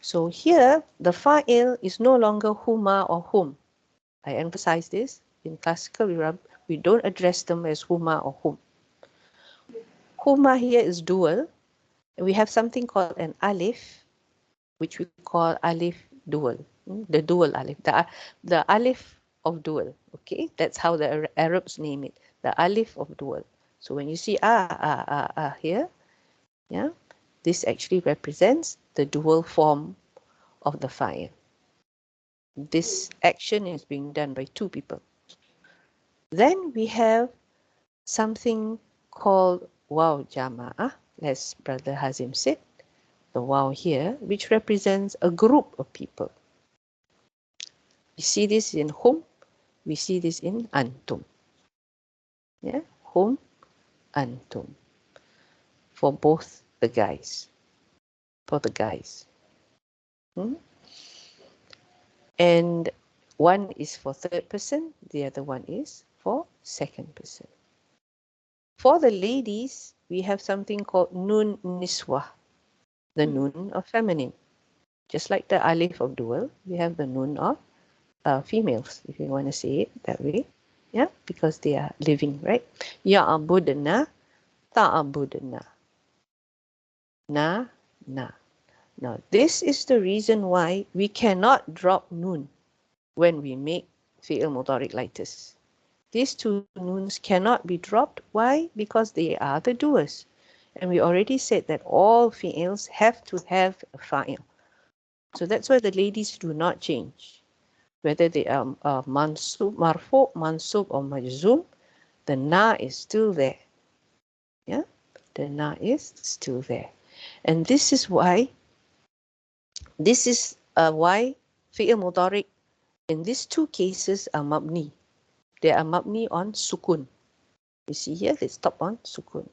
So here, the fa'il is no longer huma or hum. I emphasize this. In classical Arab, we don't address them as huma or hum. Huma here is dual. We have something called an alif, which we call alif dual. The dual alif, the alif of dual. Okay, that's how the Arabs name it. The alif of dual. So when you see here, yeah, this actually represents the dual form of the fa'il. This action is being done by two people. Then we have something called waw jama'ah, as Brother Hazim said, the waw here, which represents a group of people. We see this in hum, we see this in antum. Yeah, hum, antum. For both the guys. For the guys. And one is for third person, the other one is for second person. For the ladies, we have something called nun niswah, the nun of feminine. Just like the alif of dual, we have the nun of females, if you want to say it that way. Yeah, because they are living, right? Ya'budna, ta'budna. Na. Now, this is the reason why we cannot drop nun when we make fi'il mudhari' like this. These two nuns cannot be dropped. Why? Because they are the doers. And we already said that all fi'ils have to have a fa'il. So that's why the ladies do not change. Whether they are mansub, marfu, mansub or majzum, the na is still there. Yeah, the na is still there. And this is why fi'il mudhari' In these two cases are mabni. They are mabni on sukun. You see here, they stop on sukun.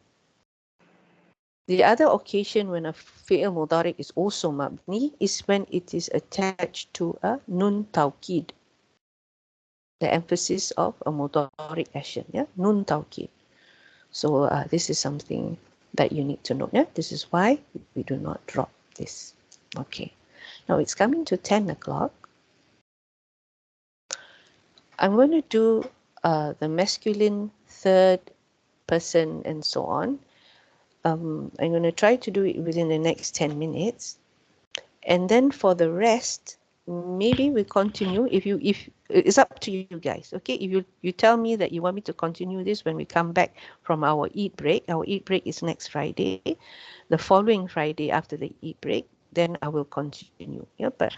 The other occasion when a fi'l mudari is also mabni is when it is attached to a nun tawkid, the emphasis of a mudari action, yeah, nun tawkid. So this is something that you need to know. Yeah, this is why we do not drop this. Okay, now it's coming to 10 o'clock. I'm going to do the masculine third person and so on. I'm going to try to do it within the next 10 minutes. And then for the rest, maybe we continue. If it's up to you guys, okay? If you tell me that you want me to continue this when we come back from our Eid break. Our Eid break is next Friday. The following Friday after the Eid break, then I will continue. Yeah, but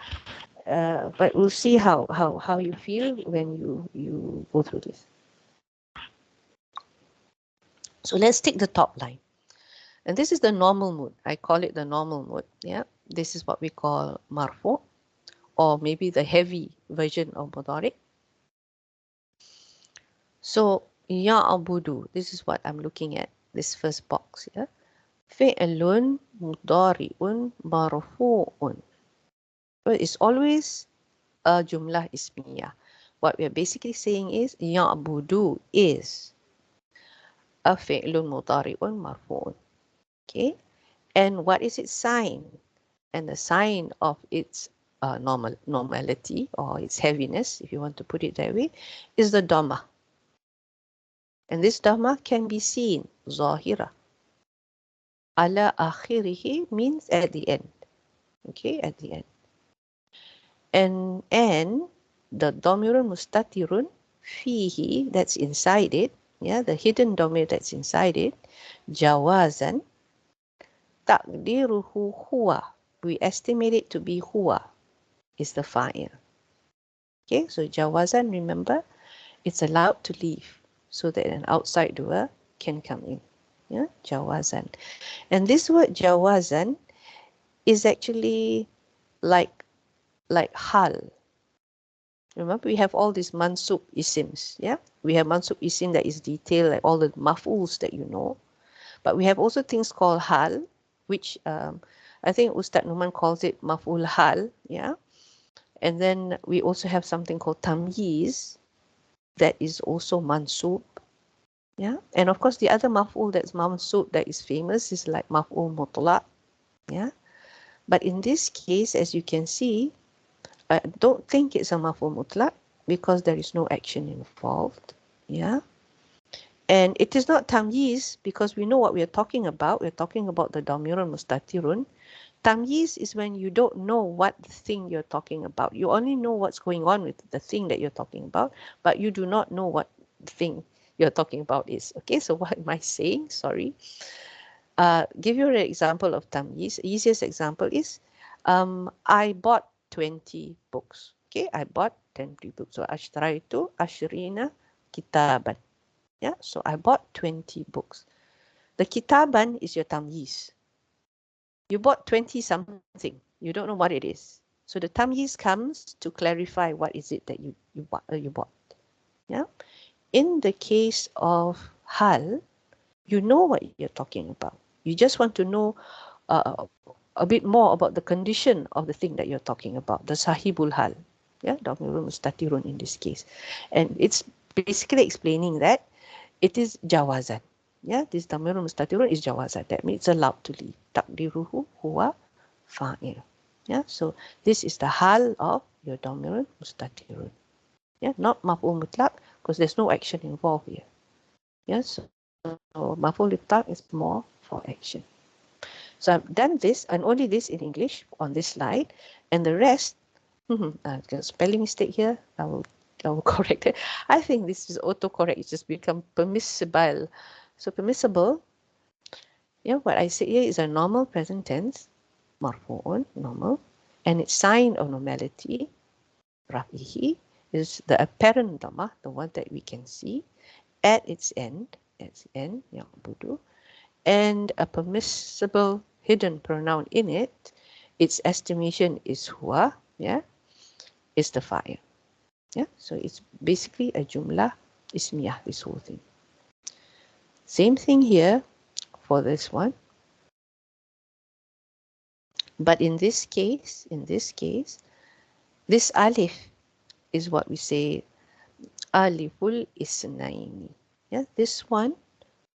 we'll see how you feel when you go through this. So let's take the top line. And this is the normal mood. I call it the normal mood. Yeah, this is what we call marfu, or maybe the heavy version of mudari. So ya'budu, this is what I'm looking at, this first box here. Fi'lun mudari'un marfu'un. It's always a jumlah ismiyah. What we're basically saying is ya'budu is a fi'lun mudari'un marfu'un. Okay, and what is its sign? And the sign of its normality or its heaviness, if you want to put it that way, is the dhamma. And this dhamma can be seen, zahira. Ala akhirihi means at the end. Okay, at the end. And the dhamirun mustatirun fihi, that's inside it, yeah, the hidden dhamir that's inside it, jawazan, takdiruhu huwa, we estimate it to be huwa, is the fa'il. Okay, so jawazan, remember, it's allowed to leave so that an outside doer can come in. Yeah, jawazan. And this word jawazan is actually like hal. Remember, we have all these mansub isims. Yeah, we have mansub isim that is detailed, like all the maf'uls that you know. But we have also things called hal, which I think Ustad Numan calls it maf'ul hal. Yeah, and then we also have something called tamyiz, that is also mansub. Yeah, and of course the other maf'ul that's mansub that is famous is like maf'ul mutlaq. Yeah, but in this case, as you can see, I don't think it's a maf'ul mutlaq because there is no action involved. Yeah, and it is not tamyiz because we know what we are talking about. We're talking about the damirun mustatirun. Tamyiz is when you don't know what thing you're talking about. You only know what's going on with the thing that you're talking about, but you do not know what thing you're talking about is. Okay, so what am I saying? Sorry. Give you an example of tamyiz. Easiest example is I bought 20 books. Okay, I bought 20 books. So ashtaraitu ashrina kitaban. Yeah, so I bought 20 books. The kitaban is your tamyiz. You bought 20 something. You don't know what it is. So the tamyiz comes to clarify what is it that you bought. Yeah. In the case of hal, you know what you're talking about. You just want to know a bit more about the condition of the thing that you're talking about, the sahibul hal. Yeah, damirun mustatirun in this case. And it's basically explaining that it is jawazan. Yeah, this damirun mustatirun is jawazan. That means it's allowed to leave. Takdiruhu huwa fa'il. Yeah, so this is the hal of your damirun mustatirun. Yeah, not maf'ul mutlaq because there's no action involved here. Yes, so maf'ul mutlaq is more for action. So I've done this and only this in English on this slide, and the rest, I've got a spelling mistake here. I will correct it. I think this is autocorrect. It's just become permissible. So permissible. Yeah, what I say here is a normal present tense, marfu'un, normal, and its sign of normality, rafihi, is the apparent dhamma, the one that we can see, at its end, ya'budu, and a permissible hidden pronoun in it, its estimation is huwa, yeah, is the fa'il. Yeah, so it's basically a jumlah ismiyah, this whole thing. Same thing here for this one. But in this case, this alif is what we say aliful isnaini. Yeah, this one,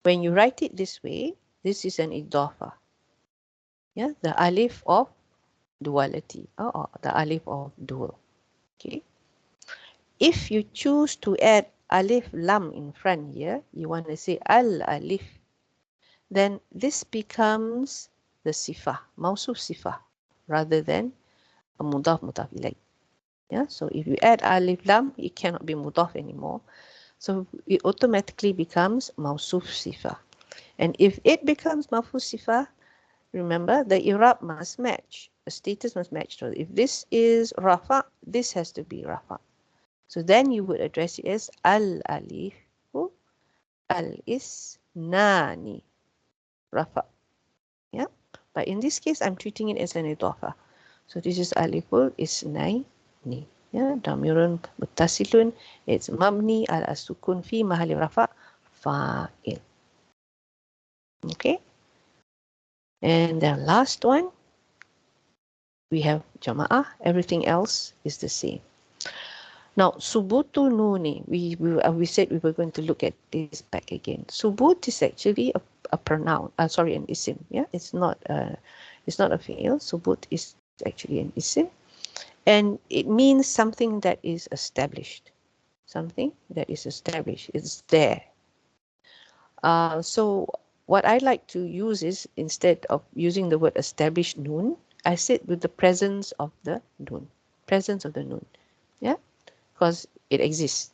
when you write it this way, this is an idafa. Yeah, the alif of duality, or the alif of dual. Okay. If you choose to add alif lam in front here, you want to say al alif, then this becomes the sifah, mausuf sifah, rather than a mudaf mudaf ilayh. Yeah, so if you add alif lam, it cannot be mudaf anymore. So it automatically becomes mausuf sifah. And if it becomes mausuf sifah, remember the Irab must match. The status must match. So if this is rafa, this has to be rafa. So then you would address it as al-alifu al-isnani, rafa. Yeah. But in this case, I'm treating it as an idafa. So this is aliful isnaini. Yeah. Damirun muttasilun. It's mabni al-sukun fi mahali rafa fa'il. Okay. And the last one, we have jama'ah. Everything else is the same. Now, subutu nuni, we said we were going to look at this back again. Subut is actually a pronoun, an isim. Yeah, it's not a fi'il. Subut is actually an isim, and it means something that is established. Something that is established. It's there. So what I like to use is, instead of using the word established nun, I sit with the presence of the nun. Presence of the nun. Yeah, because it exists.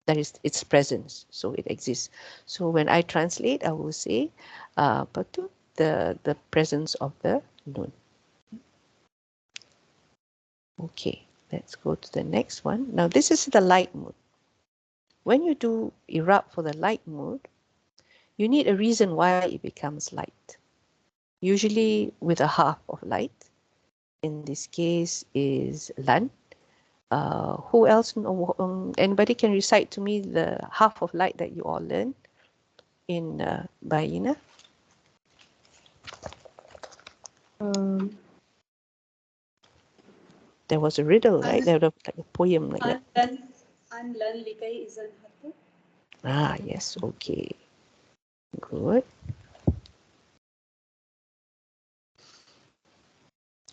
That is its presence, so it exists. So when I translate, I will say the presence of the nun. Okay, let's go to the next one. Now this is the light mode. When you do Irab for the light mode, you need a reason why it becomes light. Usually with a half of light. In this case is lan. Who else know? Anybody can recite to me the half of light that you all learned in Bayina? There was a riddle, right? There was like a poem like that. Unlearn likai isn't hatta. Ah, yes, okay. Good.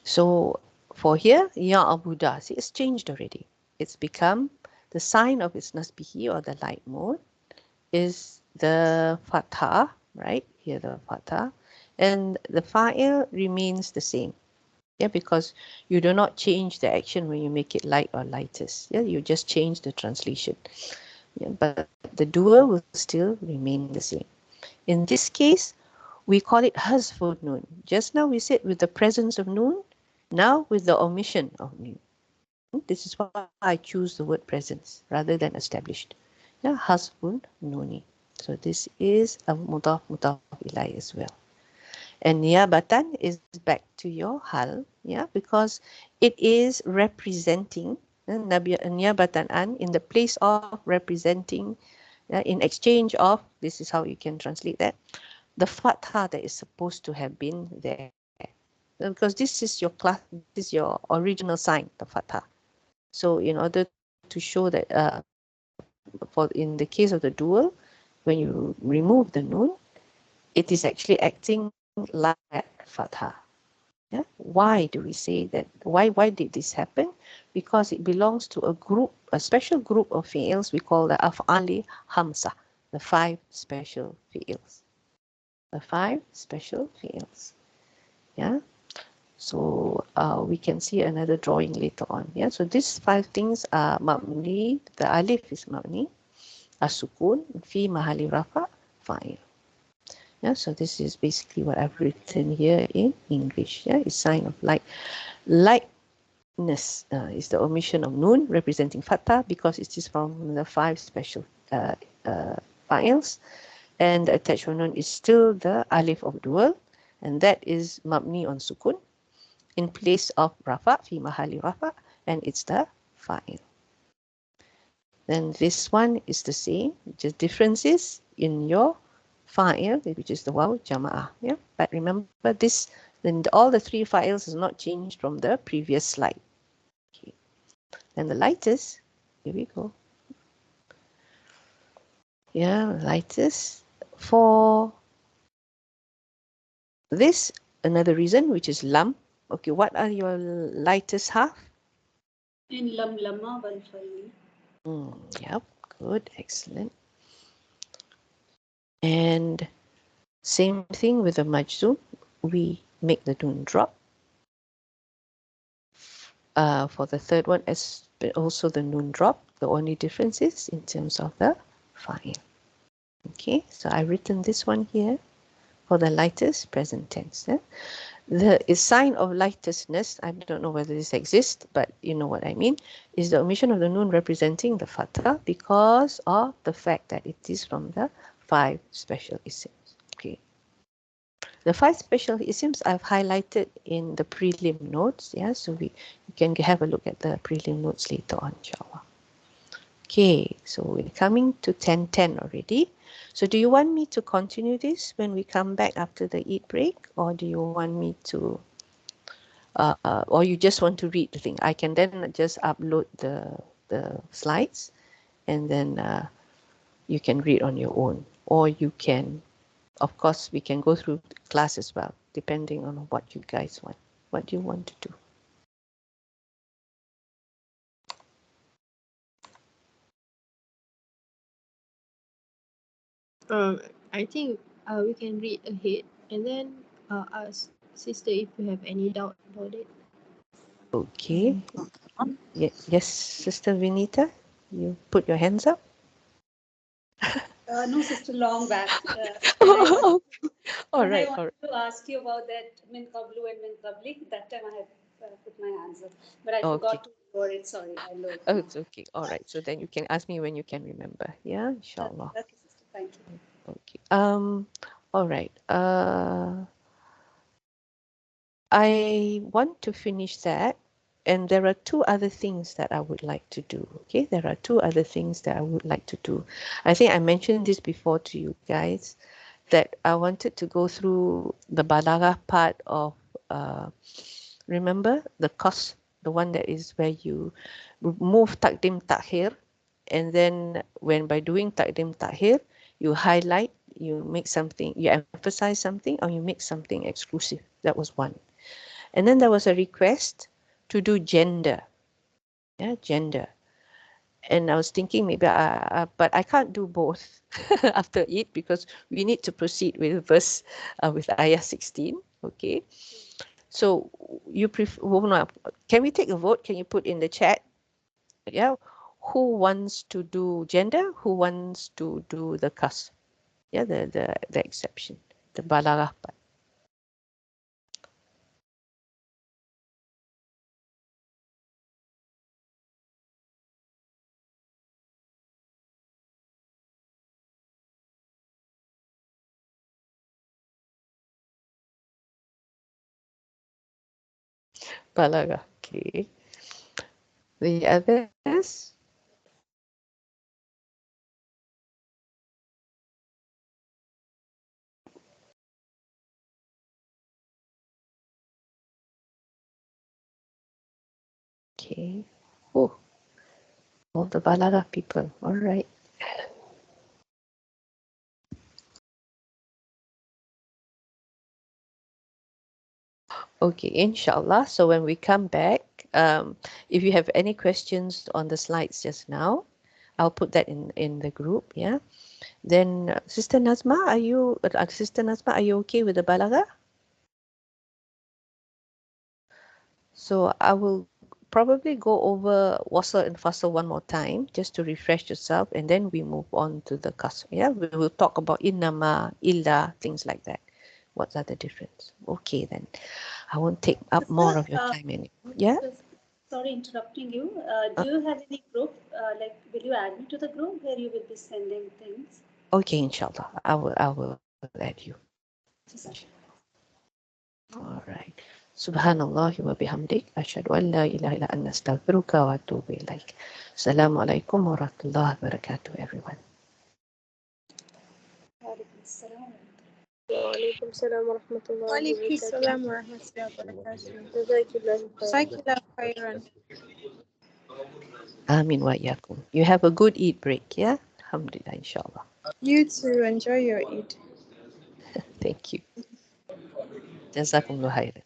So for here, Ya Abuda, see, it's changed already. It's become the sign of its nasbihi, or the light mode, is the fatha, right? Here the fatha. And the fa'il remains the same. Yeah, because you do not change the action when you make it light or lightest. Yeah, you just change the translation. Yeah, but the dual will still remain the same. In this case, we call it hazful noon. Just now we said with the presence of noon, now with the omission of noon. This is why I choose the word presence rather than established. Yeah, hazful nooni. So this is a mudaf ilai as well. And niyabatan is back to your hal, yeah, because it is representing niyabatan an, in the place of representing, in exchange of, this is how you can translate that, the fatha that is supposed to have been there. Because this is your class, this is your original sign, the fatha. So in order to show that, for in the case of the dual, when you remove the nun, it is actually acting like fatha. Yeah? Why do we say that? Why did this happen? Because it belongs to a group, a special group of fi'ils we call the af'ali hamsa, the 5 special fi'ils. The 5 special fi'ils. Yeah. So we can see another drawing later on. Yeah. So these 5 things are mabni. The alif is mabni. As-sukun fi mahali rafa fa'il. Yeah, so this is basically what I've written here in English. Yeah, it's sign of light. Lightness is the omission of nun representing fatha, because it is from the 5 special files, and the attached nun is still the alif of dual, and that is mabni on sukun in place of rafa fi mahali rafa, and it's the fa'il. Then this one is the same, just differences in your file, which is the waw jama'ah. Yeah, but remember this, then all the three files is not changed from the previous slide. Okay. Then the lightest, here we go. Yeah, lightest for this, another reason, which is lam. Okay, what are your lightest half? In lam lama wal fali. Yep, good, excellent. And same thing with the majzum, we make the nun drop. For the third one, as also the nun drop. The only difference is in terms of the file. Okay, so I've written this one here for the lightest present tense. The sign of lightlessness, I don't know whether this exists, but you know what I mean, is the omission of the nun representing the fatha because of the fact that it is from the 5 special isms. Okay. The 5 special isms I've highlighted in the prelim notes. Yeah, so you can have a look at the prelim notes later on, inshallah. Okay, so we're coming to 10:10 already. So do you want me to continue this when we come back after the Eid break, or do you want me to, or you just want to read the thing? I can then just upload the slides, and then you can read on your own, or you can, of course, we can go through class as well, depending on what you guys want. What do you want to do? I think we can read ahead and then ask sister if you have any doubt about it. Okay. Yes, Sister Vinita, you put your hands up. No, sister, long back. When All I right, all wanted right. to ask you about that min qablu and min qabli, that time I had put my hands up, but I Okay. forgot to lower it. Sorry, I lowered Oh, now. it's okay. All right. So then you can ask me when you can remember. Yeah, inshallah. Okay, sister, thank you. Okay. All right. I want to finish that. And there are two other things that I would like to do. Okay, there are two other things that I would like to do. I think I mentioned this before to you guys, that I wanted to go through the balaghah part of, remember the qasr, the one that is where you move takdim takhir, and then when by doing takdim takhir, you highlight, you make something, you emphasize something, or you make something exclusive. That was one. And then there was a request to do gender. Yeah, gender. And I was thinking maybe, but I can't do both after it because we need to proceed with verse, with ayah 16. Okay. So you prefer, can we take a vote? Can you put in the chat? Yeah. Who wants to do gender? Who wants to do the qasr? Yeah, the exception, the balaghah part. Balaghah. Okay. The others? Okay. Oh, all the balaghah people. All right. Okay, inshallah. So when we come back, if you have any questions on the slides just now, I'll put that in the group. Yeah. Then Sister Nazma, are you okay with the balaghah? So I will probably go over wasl and fasl one more time just to refresh yourself, and then we move on to the qasr. Yeah, we will talk about innama, illa, things like that. What are the difference? Okay, then I won't take up more of your time anymore. Yeah. Sorry, interrupting you. Do you have any group? Like, will you add me to the group where you will be sending things? Okay, inshallah. I will add you. Yes, sir. All right. Subhanallah wa bihamdik. Ashhadu an la ilaha illa anta astaghfiruka wa atubu ilaik. Assalamualaikum warahmatullahi wabarakatuh, everyone. وعليكم السلام ورحمة الله وعليكم وبركاته. السلام ورحمة الله وبركاته. جزاك الله خير. جزاك الله خيرا. Amin wa iyyakum. You have a good Eid break, yeah? Alhamdulillah, inshallah. You too. Enjoy your Eid. Thank you. Jazakumullah khairan.